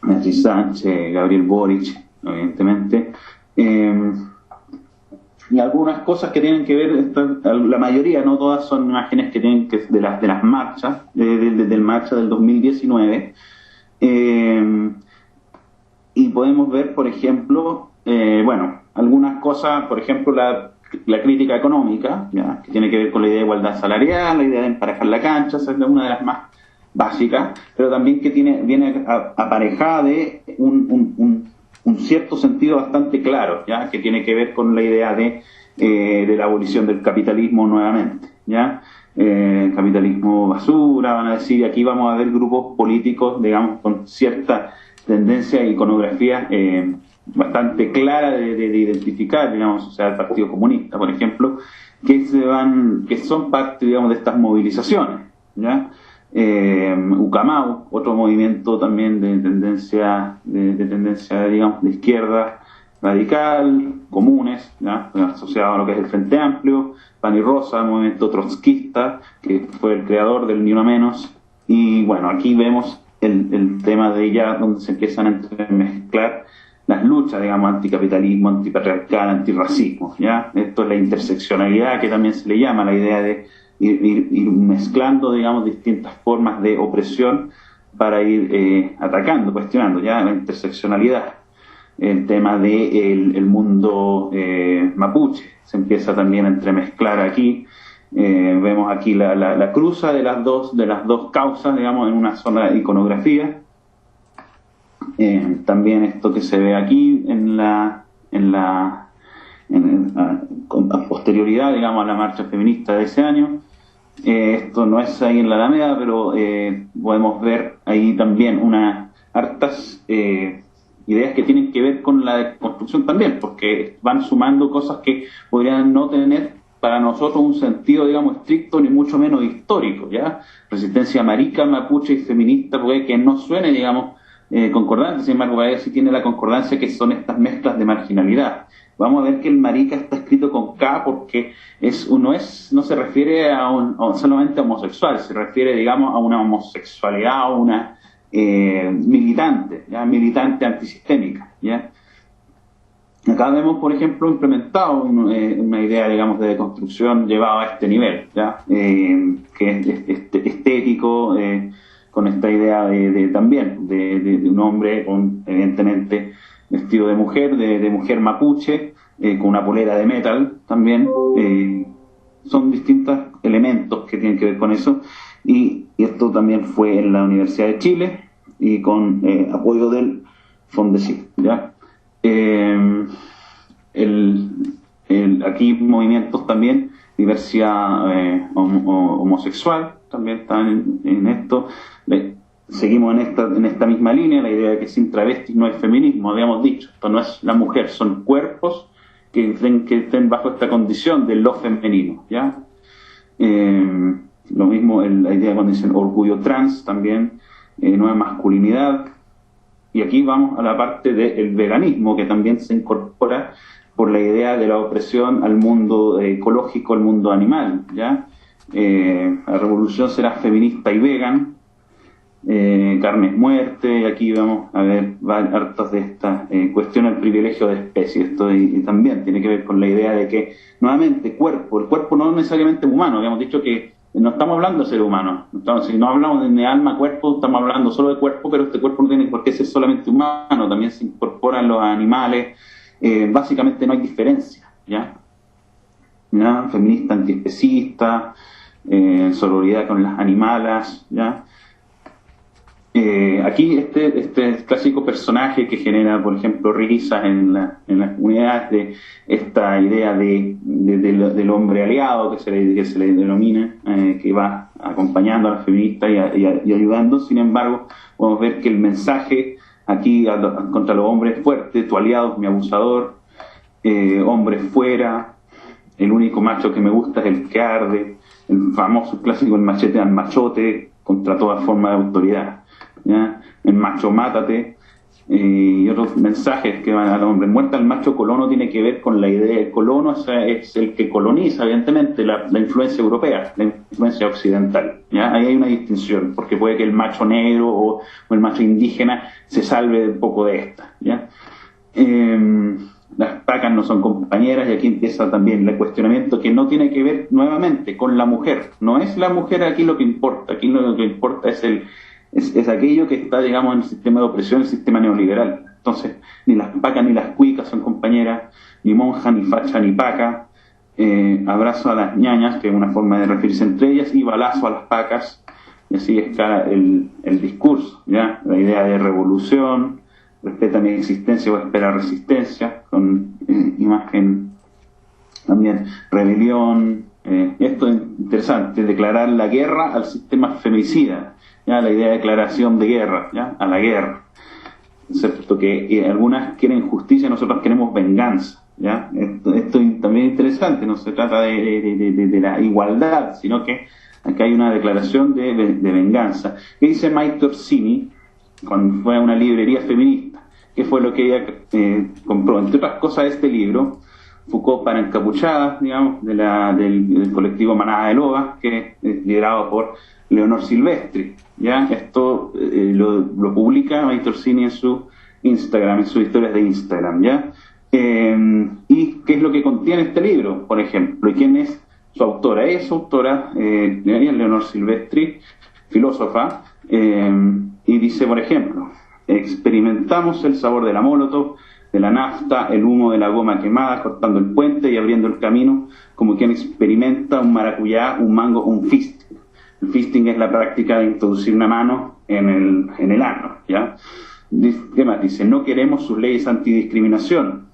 Beatriz Sánchez, Gabriel Boric, evidentemente, y algunas cosas que tienen que ver, la mayoría, no todas, son imágenes que tienen que de las marchas, del marcha del 2019, y podemos ver, por ejemplo, algunas cosas, por ejemplo, la crítica económica, ¿ya? Que tiene que ver con la idea de igualdad salarial, la idea de emparejar la cancha, esa es una de las más básicas, pero también que viene aparejada de un cierto sentido bastante claro, ¿ya? Que tiene que ver con la idea de la abolición del capitalismo nuevamente, ¿ya? Capitalismo basura, van a decir, y aquí vamos a ver grupos políticos, digamos, con cierta tendencia e iconografía bastante clara de identificar, digamos, o sea, el Partido Comunista, por ejemplo, que son parte, digamos, de estas movilizaciones, ¿ya? Ucamau, otro movimiento también de tendencia, digamos, de izquierda radical, comunes, ¿ya? Asociado a lo que es el Frente Amplio, Pan y Rosa, movimiento trotskista, que fue el creador del Ni Una Menos, y bueno, aquí vemos el tema de ya donde se empiezan a entremezclar las luchas, digamos, anticapitalismo, antipatriarcal, antirracismo, ¿ya? Esto es la interseccionalidad, que también se le llama, la idea de ir mezclando, digamos, distintas formas de opresión para ir atacando, cuestionando, ya la interseccionalidad. El tema del mundo mapuche se empieza también a entremezclar aquí. Vemos aquí la cruza de las dos causas, digamos, en una sola iconografía. También esto que se ve aquí con posterioridad, digamos, a la marcha feminista de ese año. Esto no es ahí en la Alameda, pero podemos ver ahí también unas hartas ideas que tienen que ver con la deconstrucción también, porque van sumando cosas que podrían no tener para nosotros un sentido, digamos, estricto ni mucho menos histórico, ¿ya? Resistencia marica, mapuche y feminista, puede que no suene, digamos, concordante, sin embargo, sí tiene la concordancia que son estas mezclas de marginalidad. Vamos a ver que el marica está escrito con K porque no se refiere solamente a homosexual, se refiere, digamos, a una homosexualidad o una militante antisistémica, ¿ya? Acá vemos, por ejemplo, implementado una idea, digamos, de deconstrucción llevada a este nivel, ¿ya? Que es estético, con esta idea también de un hombre evidentemente vestido de mujer mapuche, con una polera de metal también. Son distintos elementos que tienen que ver con eso, y esto también fue en la Universidad de Chile y con apoyo del Fondesit, ¿ya? Aquí movimientos también, diversidad homosexual, también están en esto. Seguimos en esta misma línea, la idea de que sin travestis no hay feminismo, habíamos dicho, esto no es la mujer, son cuerpos que estén bajo esta condición de lo femenino, ¿ya? Lo mismo la idea cuando dicen orgullo trans, también nueva masculinidad. Y aquí vamos a la parte del veganismo, que también se incorpora por la idea de la opresión al mundo ecológico, al mundo animal, ¿ya? La revolución será feminista y vegan, carne es muerte, y aquí vamos a ver hartas de estas cuestiones del privilegio de especie. Esto y también tiene que ver con la idea de que, nuevamente, el cuerpo no necesariamente humano, habíamos dicho que no estamos hablando de ser humano, si no hablamos de alma, cuerpo, estamos hablando solo de cuerpo, pero este cuerpo no tiene por qué ser solamente humano, también se incorporan los animales, básicamente no hay diferencia, ¿ya? Feminista, antiespecista, sororidad con las animalas, ¿ya? Aquí este clásico personaje que genera, por ejemplo, risas en las comunidades, de esta idea del hombre aliado que se le denomina, que va acompañando a las feministas y ayudando. Sin embargo, podemos ver que el mensaje aquí contra los hombres es fuerte: tu aliado es mi abusador, hombre fuera, el único macho que me gusta es el que arde, el famoso clásico, el machete al machote, contra toda forma de autoridad, ¿ya? El macho mátate, y otros mensajes que van al hombre. Muerta el macho colono tiene que ver con la idea del colono, o sea, es el que coloniza, evidentemente, la influencia europea, la influencia occidental, ¿ya? Ahí hay una distinción, porque puede que el macho negro o el macho indígena se salve un poco de esta, ¿ya? Las pacas no son compañeras, y aquí empieza también el cuestionamiento, que no tiene que ver nuevamente con la mujer. No es la mujer aquí lo que importa, aquí lo que importa es aquello que está, digamos, en el sistema de opresión, el sistema neoliberal. Entonces, ni las pacas ni las cuicas son compañeras, ni monja, ni facha, ni paca. abrazo a las ñañas, que es una forma de referirse entre ellas, y balazo a las pacas, y así está el discurso, ¿ya? La idea de revolución, respeta mi existencia o espera resistencia, con imagen también, rebelión, esto es interesante, declarar la guerra al sistema femicida, ¿ya? La idea de declaración de guerra, ¿ya? A la guerra, excepto que algunas quieren justicia, nosotros queremos venganza, ¿ya? Esto también es interesante, no se trata de la igualdad, sino que aquí hay una declaración de venganza. ¿Qué dice Mike Orsini cuando fue a una librería feminista? ¿Qué fue lo que ella compró? Entre otras cosas, este libro, Foucault para encapuchadas, digamos, del colectivo Manada de Lobas, que es liderado por Leonor Silvestri, ¿ya? Esto lo publica Mike Orsini en su Instagram, en sus historias de Instagram, ¿ya? ¿Y qué es lo que contiene este libro, por ejemplo? ¿Y quién es su autora? Su autora, Leonor Silvestri, filósofa, y dice, por ejemplo, experimentamos el sabor de la Molotov, de la nafta, el humo de la goma quemada, cortando el puente y abriendo el camino, como quien experimenta un maracuyá, un mango, un fisting. El fisting es la práctica de introducir una mano en el ano, ¿ya? ¿Qué más dice? No queremos sus leyes antidiscriminación,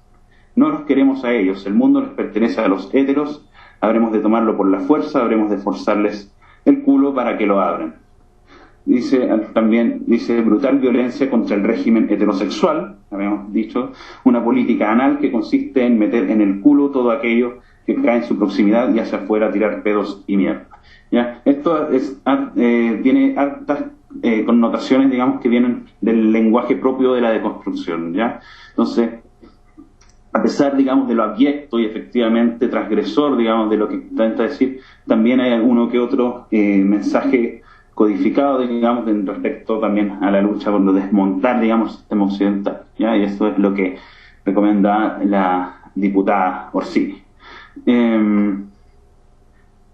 no los queremos a ellos, el mundo les pertenece a los héteros, habremos de tomarlo por la fuerza, habremos de forzarles el culo para que lo abran. También dice brutal violencia contra el régimen heterosexual, habíamos dicho, una política anal que consiste en meter en el culo todo aquello que cae en su proximidad y hacia afuera tirar pedos y mierda, ¿ya? Esto tiene hartas connotaciones, digamos, que vienen del lenguaje propio de la deconstrucción, ¿ya? Entonces, a pesar, digamos, de lo abyecto y efectivamente transgresor, digamos, de lo que intenta decir, también hay alguno que otro mensaje codificado, digamos, respecto también a la lucha por desmontar, digamos, el sistema occidental, ¿ya? Y eso es lo que recomienda la diputada Orsini.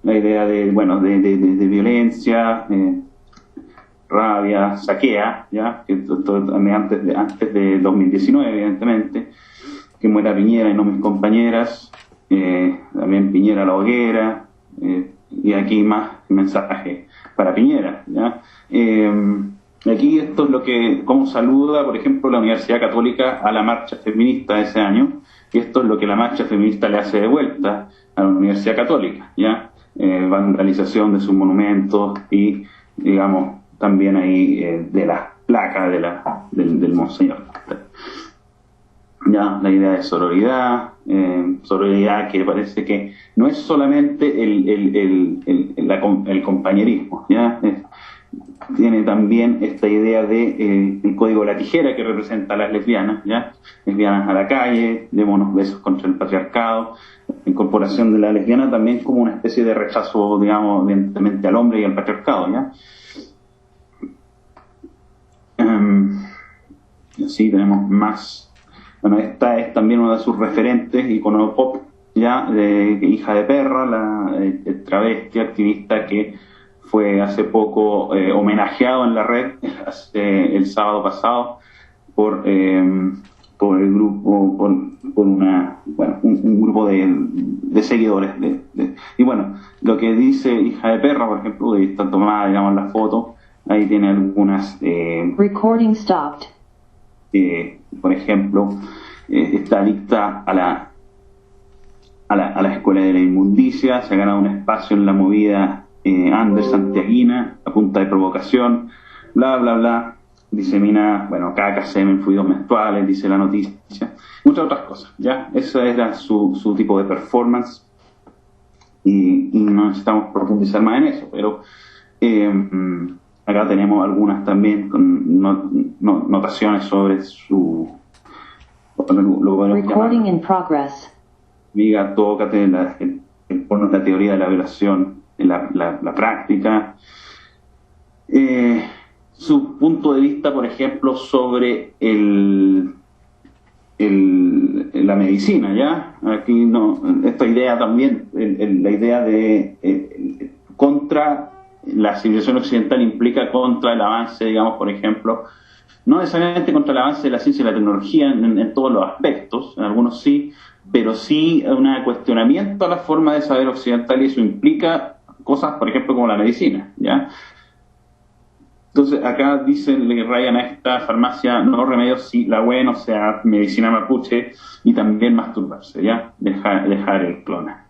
La idea de violencia, rabia, saquea, ¿ya? Que esto también antes de 2019, evidentemente, que muera Piñera y no mis compañeras, también Piñera a la hoguera, y aquí más mensaje para Piñera, ¿ya? Aquí esto es cómo saluda, por ejemplo, la Universidad Católica a la marcha feminista de ese año, y esto es lo que la marcha feminista le hace de vuelta a la Universidad Católica, ¿ya? Vandalización de sus monumentos y, digamos, también ahí de las placas del Monseñor. Ya, la idea de sororidad que parece que no es solamente el compañerismo, ¿ya? Tiene también esta idea de el código de la tijera que representa a las lesbianas, ¿ya? Lesbianas a la calle, démonos besos contra el patriarcado, la incorporación de la lesbiana también como una especie de rechazo, digamos, evidentemente al hombre y al patriarcado, ¿ya? Así tenemos más. Bueno, esta es también una de sus referentes, icono pop, ya, hija de perra, la travesti activista que fue hace poco homenajeado en la red el sábado pasado por el grupo, por un grupo de seguidores. Y bueno, lo que dice hija de perra, por ejemplo, está tomada, digamos, la foto, ahí tiene algunas... Recording stopped. Por ejemplo, está adicta a la escuela de la inmundicia, se ha ganado un espacio en la movida Anders santiaguina a punta de provocación, bla, bla, bla, disemina, caca, semen, fluidos menstruales, dice la noticia, muchas otras cosas, ¿ya? Ese era su tipo de performance y no necesitamos profundizar más en eso, pero acá tenemos algunas también con notaciones sobre su... Recording in progress. Amiga, tócate, el porno es la teoría de la violación, la práctica. Su punto de vista, por ejemplo, sobre la medicina, ¿ya? Aquí esta idea también, la idea de contra la civilización occidental implica contra el avance, digamos, por ejemplo, no necesariamente contra el avance de la ciencia y la tecnología en todos los aspectos, en algunos sí, pero sí un cuestionamiento a la forma de saber occidental, y eso implica cosas, por ejemplo, como la medicina, ¿ya? Entonces, acá dicen, le rayan a esta farmacia nuevos remedios, sí, la buena, o sea, medicina mapuche, y también masturbarse, ¿ya? Dejar el clona.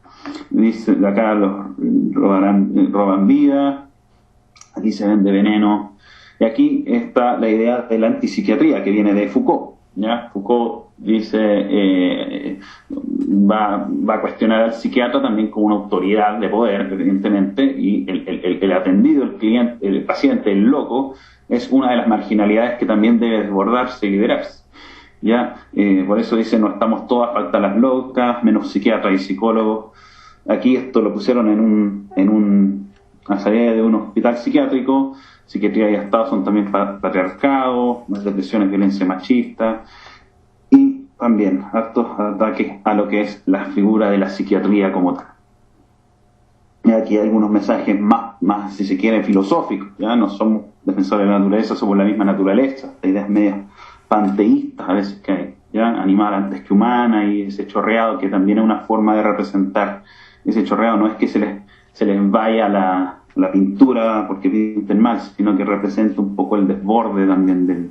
Dice, acá los roban vida, aquí se vende veneno, y aquí está la idea de la antipsiquiatría, que viene de Foucault, ¿ya? Foucault dice, va a cuestionar al psiquiatra también como una autoridad de poder, evidentemente, y el atendido, el cliente, el paciente, el loco, es una de las marginalidades que también debe desbordarse y liberarse. ¿Ya? Por eso dice, no estamos todas, faltan las locas, menos psiquiatras y psicólogos. Aquí esto lo pusieron a salida de un hospital psiquiátrico. Psiquiatría y Estado son también patriarcado, depresiones, violencia machista, y también hartos ataques a lo que es la figura de la psiquiatría como tal. Y aquí hay algunos mensajes más, si se quiere, filosóficos. Ya no somos defensores de la naturaleza, somos la misma naturaleza. Hay ideas medias panteístas a veces que hay, ¿ya? Animal antes que humana, y ese chorreado que también es una forma de representar. Ese chorreado no es que se les vaya la pintura porque pinten mal, sino que representa un poco el desborde también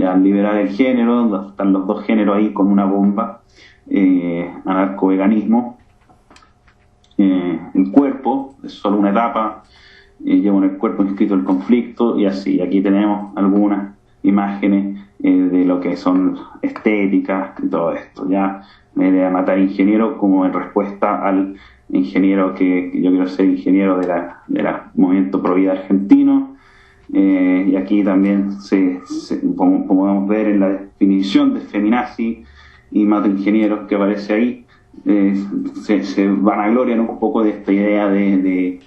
al liberar el género. Están los dos géneros ahí con una bomba, anarco-veganismo. El cuerpo es solo una etapa, lleva en el cuerpo inscrito el conflicto, y así. Aquí tenemos algunas imágenes de lo que son estéticas y todo esto. Ya me idea de matar ingeniero como en respuesta al ingeniero que yo quiero ser ingeniero de la movimiento pro vida argentino. Y aquí también como podemos ver en la definición de feminazi y mata ingenieros que aparece ahí, se vanaglorian un poco de esta idea de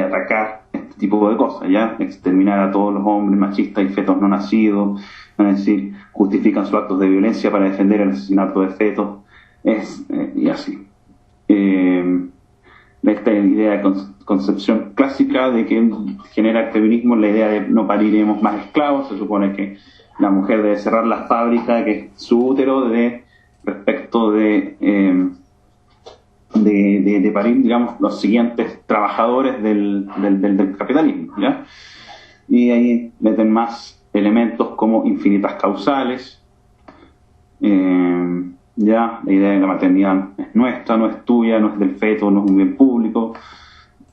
atacar este tipo de cosas, ¿ya? Exterminar a todos los hombres machistas y fetos no nacidos, es decir, justifican sus actos de violencia para defender el asesinato de fetos, y así. Esta idea de concepción clásica de que genera el feminismo, la idea de no pariremos más esclavos. Se supone que la mujer debe cerrar la fábrica, que es su útero, respecto de parir, digamos, los siguientes trabajadores del capitalismo, ¿ya? Y ahí meten más elementos como infinitas causales, ya, la idea de la maternidad es nuestra, no es tuya, no es del feto, no es un bien público.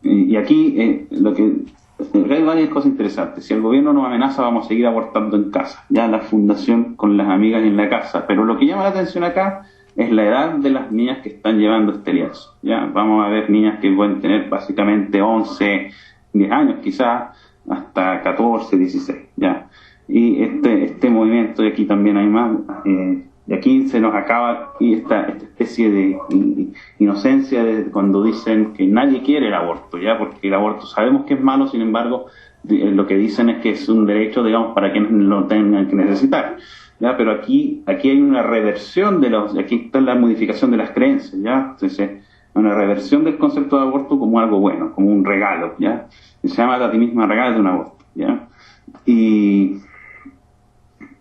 Y aquí hay varias cosas interesantes. Si el gobierno nos amenaza, vamos a seguir abortando en casa. Ya la fundación con las amigas en la casa. Pero lo que llama la atención acá es la edad de las niñas que están llevando este lienzo. Ya vamos a ver niñas que pueden tener básicamente 11, 10 años quizás, hasta 14, 16. Ya. Y este movimiento, y aquí también hay más, y aquí se nos acaba esta especie de inocencia de cuando dicen que nadie quiere el aborto, ¿ya? Porque el aborto sabemos que es malo, sin embargo, lo que dicen es que es un derecho, digamos, para quienes lo tengan que necesitar, ¿ya? Pero aquí hay una reversión aquí está la modificación de las creencias, ¿ya? Entonces, una reversión del concepto de aborto como algo bueno, como un regalo, ¿ya? Se llama a ti misma regalo de un aborto, ¿ya? Y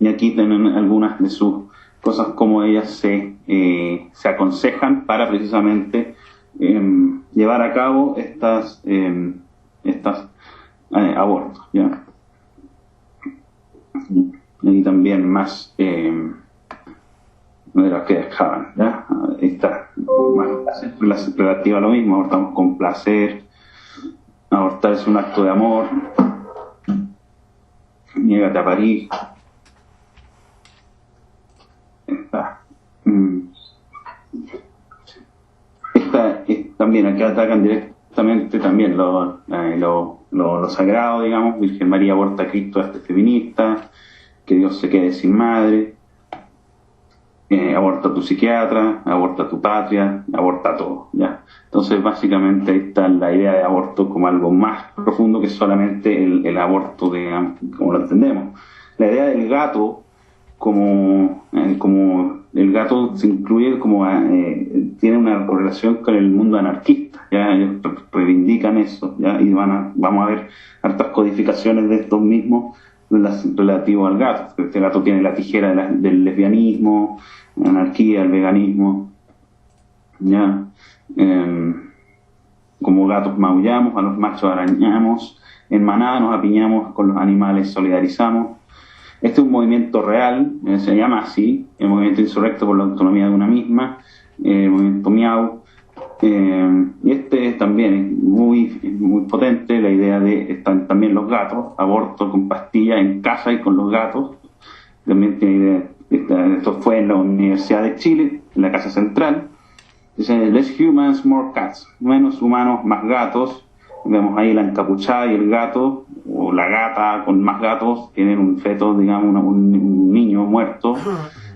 aquí tienen algunas de sus cosas como ellas se aconsejan para precisamente llevar a cabo estas abortos, ¿ya? Y también más de las que dejaban, ¿ya? Esta más relativa a lo mismo: abortamos con placer, abortar es un acto de amor, niégate a parir. También acá atacan directamente también lo sagrado, digamos. Virgen María aborta a Cristo, este feminista, que Dios se quede sin madre, aborta a tu psiquiatra, aborta a tu patria, aborta todo, ¿ya? Entonces básicamente ahí está la idea de aborto como algo más profundo que solamente el aborto, como lo entendemos. La idea del gato como el gato se incluye tiene una correlación con el mundo anarquista, ¿ya? Ellos reivindican eso, ¿ya? Y vamos a ver hartas codificaciones de estos mismos relativo al gato. Este gato tiene la tijera del lesbianismo, la anarquía, el veganismo, ¿ya? Como gatos maullamos, a los machos arañamos, en manada nos apiñamos, con los animales solidarizamos. Este es un movimiento real, se llama así, el movimiento insurrecto por la autonomía de una misma, el movimiento Miau. Y este también es muy potente, la idea de están también los gatos, aborto con pastillas en casa y con los gatos. También tiene idea, esto fue en la Universidad de Chile, en la Casa Central. Dice, less humans, more cats, menos humanos, más gatos. Vemos ahí la encapuchada y el gato, o la gata con más gatos, tienen un feto, digamos, un niño muerto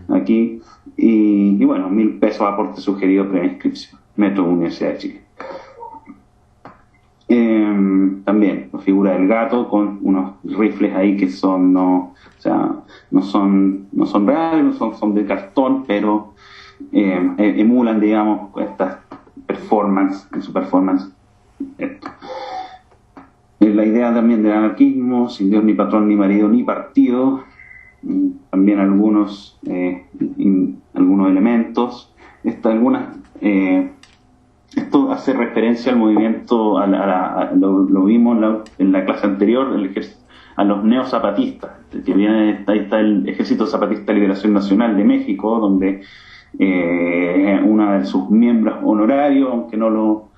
aquí. Y bueno, 1.000 pesos aporte sugerido previa inscripción. Metro Universidad de Chile. También la figura del gato con unos rifles ahí que son no son reales, son de cartón, pero emulan, digamos, estas performance, en su performance esto. La idea también del anarquismo, sin Dios ni patrón ni marido ni partido, también algunos elementos, esto hace referencia al movimiento, lo vimos en la clase anterior, a los neozapatistas, que viene, ahí está el Ejército Zapatista de Liberación Nacional de México, donde una de sus miembros honorarios, aunque no lo...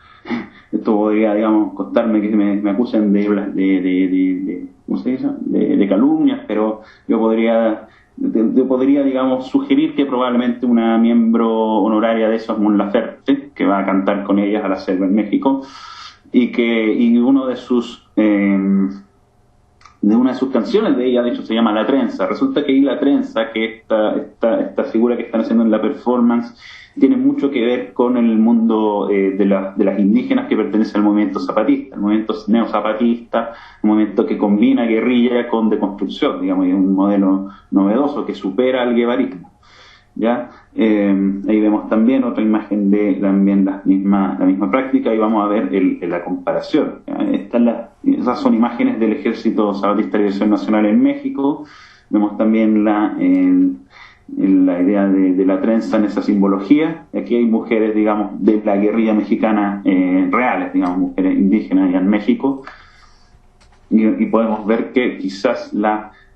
Esto podría, digamos, costarme que me acusen ¿cómo se dice? De calumnias, pero yo podría, digamos, sugerir que probablemente una miembro honoraria de esos, Mon Laferte, que va a cantar con ellas a la selva en México, y uno de una de sus canciones de ella, de hecho, se llama La Trenza. Resulta que ahí La Trenza, que esta figura que están haciendo en la performance, tiene mucho que ver con el mundo de las indígenas que pertenecen al movimiento zapatista, el movimiento neozapatista, un movimiento que combina guerrilla con deconstrucción, digamos, y es un modelo novedoso que supera al guevarismo, ¿ya? Ahí vemos también otra imagen de también la misma práctica, y vamos a ver la comparación. Esas son imágenes del Ejército Zapatista de Liberación Nacional en México. Vemos también la idea de la trenza en esa simbología. Aquí hay mujeres, digamos, de la guerrilla mexicana reales, digamos, mujeres indígenas allá en México, y podemos ver que quizás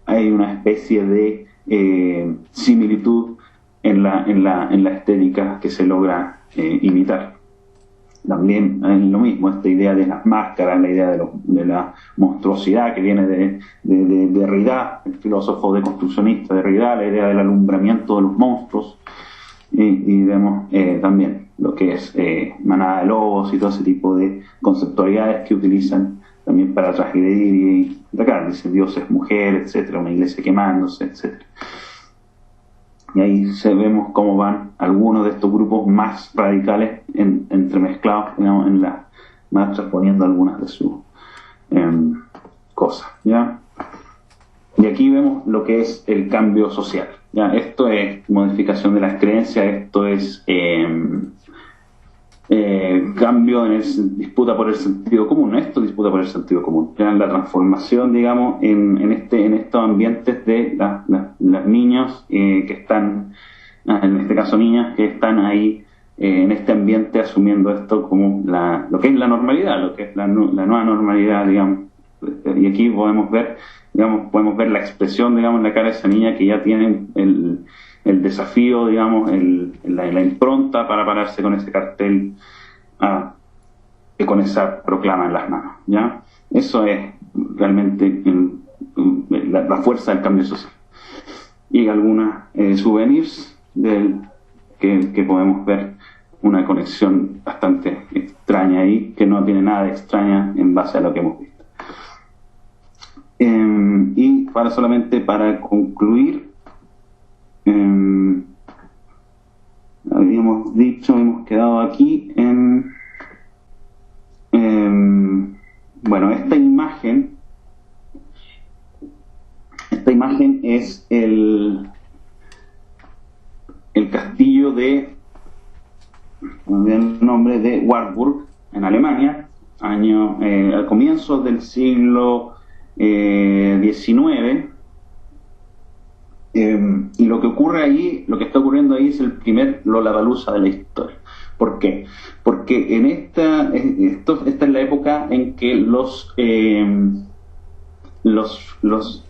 hay una especie de similitud en la estética que se logra imitar. También es lo mismo, esta idea de las máscaras, la idea de la monstruosidad que viene de Derrida, el filósofo deconstruccionista Derrida, la idea del alumbramiento de los monstruos, y vemos también lo que es manada de lobos y todo ese tipo de conceptualidades que utilizan también para transgredir y atacar, dice dioses, mujeres, etcétera, una iglesia quemándose, etcétera. Y ahí vemos cómo van algunos de estos grupos más radicales entremezclados, digamos, en las marchas, poniendo algunas de sus cosas, ¿ya? Y aquí vemos lo que es el cambio social, ¿ya? Esto es modificación de las creencias, esto es cambio disputa por el sentido común, esto disputa por el sentido común, ¿ya? La transformación, digamos, en estos ambientes de las niños que están, en este caso niñas, que están ahí en este ambiente asumiendo esto como lo que es la normalidad, lo que es la nueva normalidad, digamos. Y aquí podemos ver la expresión, digamos, en la cara de esa niña que ya tiene el desafío, digamos, la impronta para pararse con ese cartel, con esa proclama en las manos, ¿ya? Eso es realmente la fuerza del cambio social. Y algunos souvenirs que podemos ver una conexión bastante extraña ahí, que no tiene nada de extraña en base a lo que hemos visto. Y solamente para concluir, hemos quedado aquí bueno, esta imagen es el castillo el nombre de Wartburg en Alemania, al comienzo del siglo XIX. Y lo que ocurre ahí, lo que está ocurriendo ahí es el primer Lollapalooza de la historia. ¿Por qué? Porque esta es la época en que los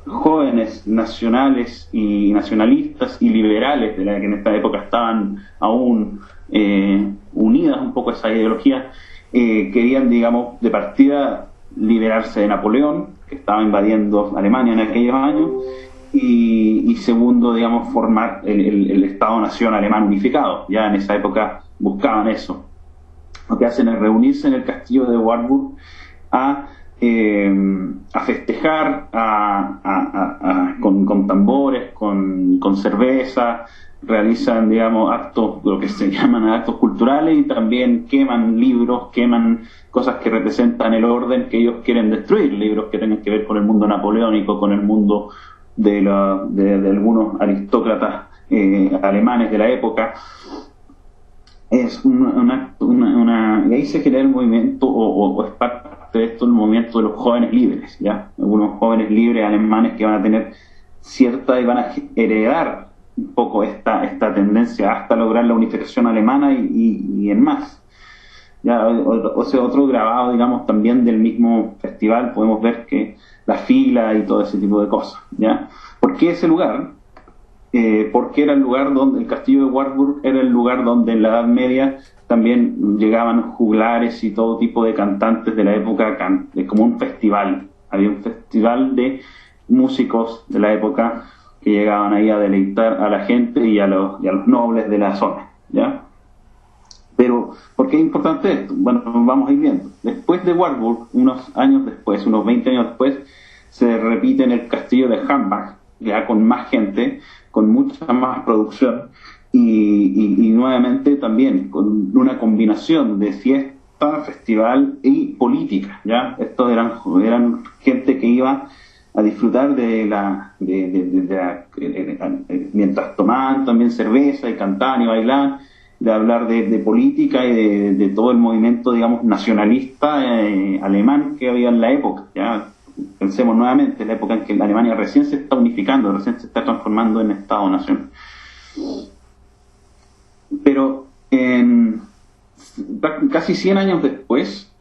jóvenes nacionales y nacionalistas y liberales, de la que en esta época estaban aún unidas un poco a esa ideología, querían, digamos, de partida liberarse de Napoleón, que estaba invadiendo Alemania en aquellos años, y segundo, digamos, formar el Estado-Nación alemán unificado. Ya en esa época buscaban eso. Lo que hacen es reunirse en el castillo de Wartburg a festejar, con tambores, con cerveza, realizan, digamos, actos, lo que se llaman actos culturales, y también queman libros, queman cosas que representan el orden que ellos quieren destruir, libros que tengan que ver con el mundo napoleónico, con el mundo de algunos aristócratas alemanes de la época. Es y ahí se genera el movimiento, o es parte de esto el movimiento de los jóvenes libres, ¿ya? Algunos jóvenes libres alemanes que van a tener y van a heredar un poco esta tendencia hasta lograr la unificación alemana y en más. Ya, o sea, otro grabado, digamos, también del mismo festival, podemos ver que la fila y todo ese tipo de cosas, ¿ya? ¿Por qué ese lugar? Porque era el lugar donde, el castillo de Wartburg era el lugar donde en la Edad Media también llegaban juglares y todo tipo de cantantes de la época, como un festival. Había un festival de músicos de la época que llegaban ahí a deleitar a la gente y a los nobles de la zona, ¿ya? Pero, ¿por qué es importante esto? Bueno, vamos a ir viendo. Después de Wartburg, unos 20 años después, se repite en el castillo de Hambach, ya con más gente, con mucha más producción, y nuevamente también con una combinación de fiesta, festival y política, ¿ya? Estos eran gente que iba a disfrutar mientras tomaban también cerveza y cantaban y bailaban, de hablar de política y de todo el movimiento, digamos, nacionalista alemán que había en la época, ¿ya? Pensemos nuevamente, la época en que la Alemania recién se está unificando, recién se está transformando en Estado-Nación. Pero casi 100 años después,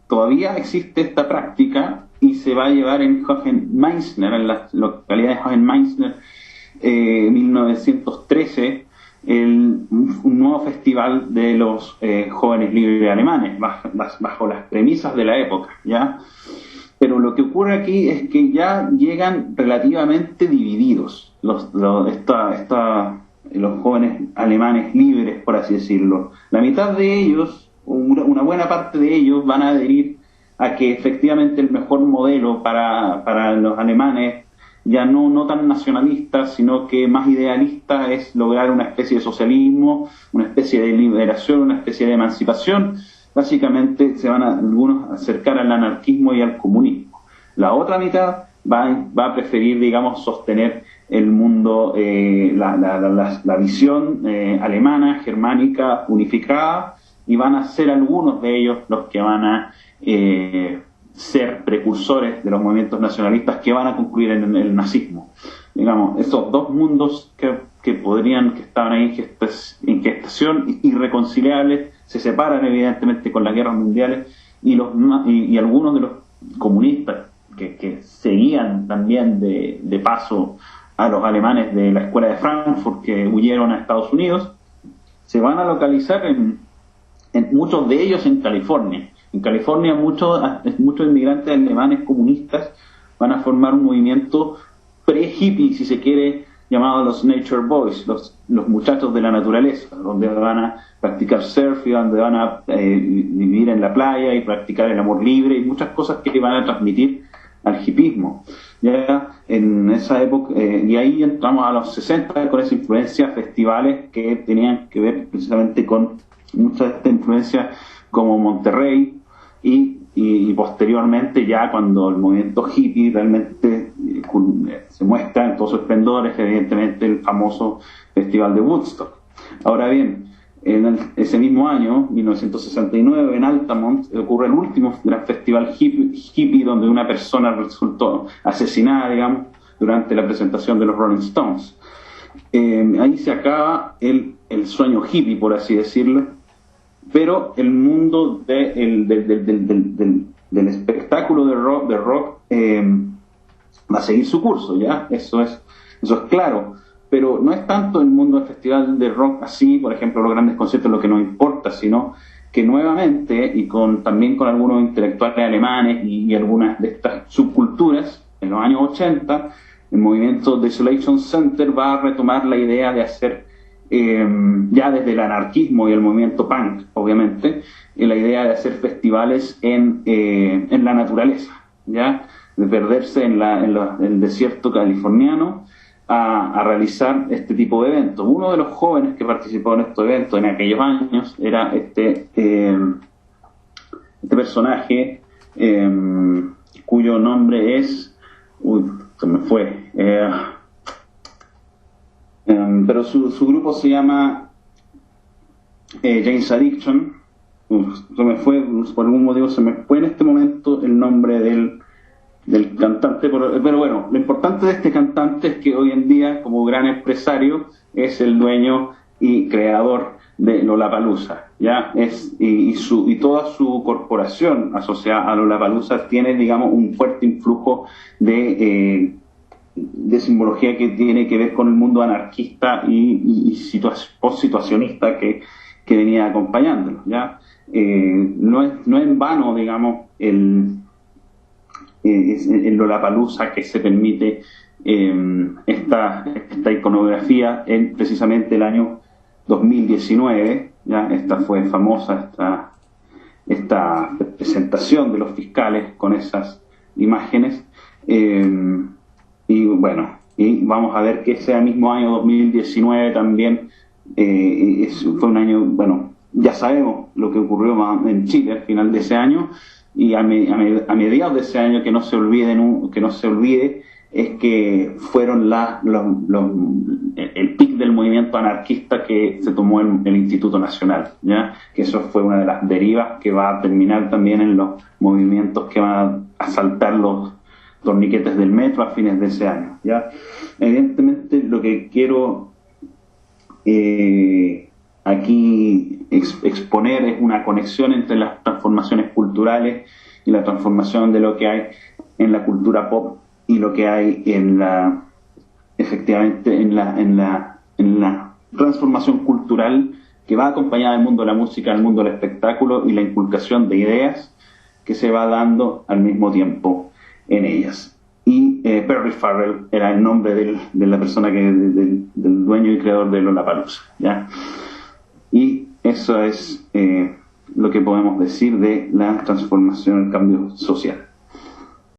todavía existe esta práctica y se va a llevar en Hohenmeißner, en la localidad de Hohenmeißner, 1913, un nuevo festival de los jóvenes libres alemanes, bajo las premisas de la época, ¿ya? Pero lo que ocurre aquí es que ya llegan relativamente divididos los jóvenes alemanes libres, por así decirlo. La mitad de ellos, una buena parte de ellos, van a adherir a que efectivamente el mejor modelo para los alemanes, ya no tan nacionalista, sino que más idealista, es lograr una especie de socialismo, una especie de liberación, una especie de emancipación. Básicamente se van algunos a acercar al anarquismo y al comunismo. La otra mitad va a preferir, digamos, sostener el mundo, la visión alemana, germánica, unificada, y van a ser algunos de ellos los que van a ser precursores de los movimientos nacionalistas que van a concluir en el nazismo. Digamos, esos dos mundos que estaban ahí en gestación, irreconciliables, se separan evidentemente con las guerras mundiales, y algunos de los comunistas que seguían también de paso a los alemanes de la escuela de Frankfurt, que huyeron a Estados Unidos, se van a localizar en muchos de ellos en California. En California muchos inmigrantes alemanes comunistas van a formar un movimiento pre-hippie, si se quiere, llamado los Nature Boys, los muchachos de la naturaleza, donde van a practicar surf y donde van a vivir en la playa y practicar el amor libre y muchas cosas que van a transmitir al hippismo. Ya en esa época, y ahí entramos a los 60 con esa influencia, festivales que tenían que ver precisamente con mucha de esta influencia, como Monterrey, y posteriormente, ya cuando el movimiento hippie realmente se muestra en todo su esplendor, es evidentemente el famoso Festival de Woodstock. Ahora bien, ese mismo año, 1969, en Altamont, ocurre el último gran festival hippie donde una persona resultó asesinada, digamos, durante la presentación de los Rolling Stones. Ahí se acaba el sueño hippie, por así decirlo, pero el mundo del espectáculo de rock va a seguir su curso, ¿ya? Eso es claro. Pero no es tanto el mundo del festival de rock así, por ejemplo, los grandes conciertos, lo que nos importa, sino que nuevamente, y también con algunos intelectuales alemanes y algunas de estas subculturas, en los años 80, el movimiento Desolation Center va a retomar la idea de hacer, ya desde el anarquismo y el movimiento punk, obviamente, la idea de hacer festivales en la naturaleza, ¿ya? De perderse en el desierto californiano, a realizar este tipo de eventos. Uno de los jóvenes que participó en estos eventos en aquellos años era este personaje cuyo nombre es... se me fue. Pero su grupo se llama Jane's Addiction. Se me fue, por algún motivo se me fue en este momento el nombre del cantante, pero bueno, lo importante de este cantante es que hoy en día, como gran empresario, es el dueño y creador de Lollapalooza, ¿ya? Y toda su corporación asociada a Lollapalooza tiene, digamos, un fuerte influjo de simbología que tiene que ver con el mundo anarquista y post-situacionista que venía acompañándolo, ¿ya? No es en vano, digamos, el Lollapalooza que se permite esta iconografía en precisamente el año 2019, ¿ya? Esta fue famosa, esta presentación de los fiscales con esas imágenes, y bueno, y vamos a ver que ese mismo año 2019 también fue un año, bueno, ya sabemos lo que ocurrió en Chile al final de ese año, y a mediados de ese año, que no se olvide, es que fueron el pic del movimiento anarquista que se tomó el Instituto Nacional, ¿ya? Que eso fue una de las derivas que va a terminar también en los movimientos que van a asaltar los torniquetes del metro a fines de ese año, ¿ya? Evidentemente lo que quiero aquí exponer es una conexión entre las transformaciones culturales y la transformación de lo que hay en la cultura pop y lo que hay efectivamente en la transformación cultural que va acompañada del mundo de la música, del mundo del espectáculo y la inculcación de ideas que se va dando al mismo tiempo en ellas. Y Perry Farrell era el nombre de la persona del dueño y creador de Lollapalooza, ¿ya? Y eso es lo que podemos decir de la transformación, el cambio social.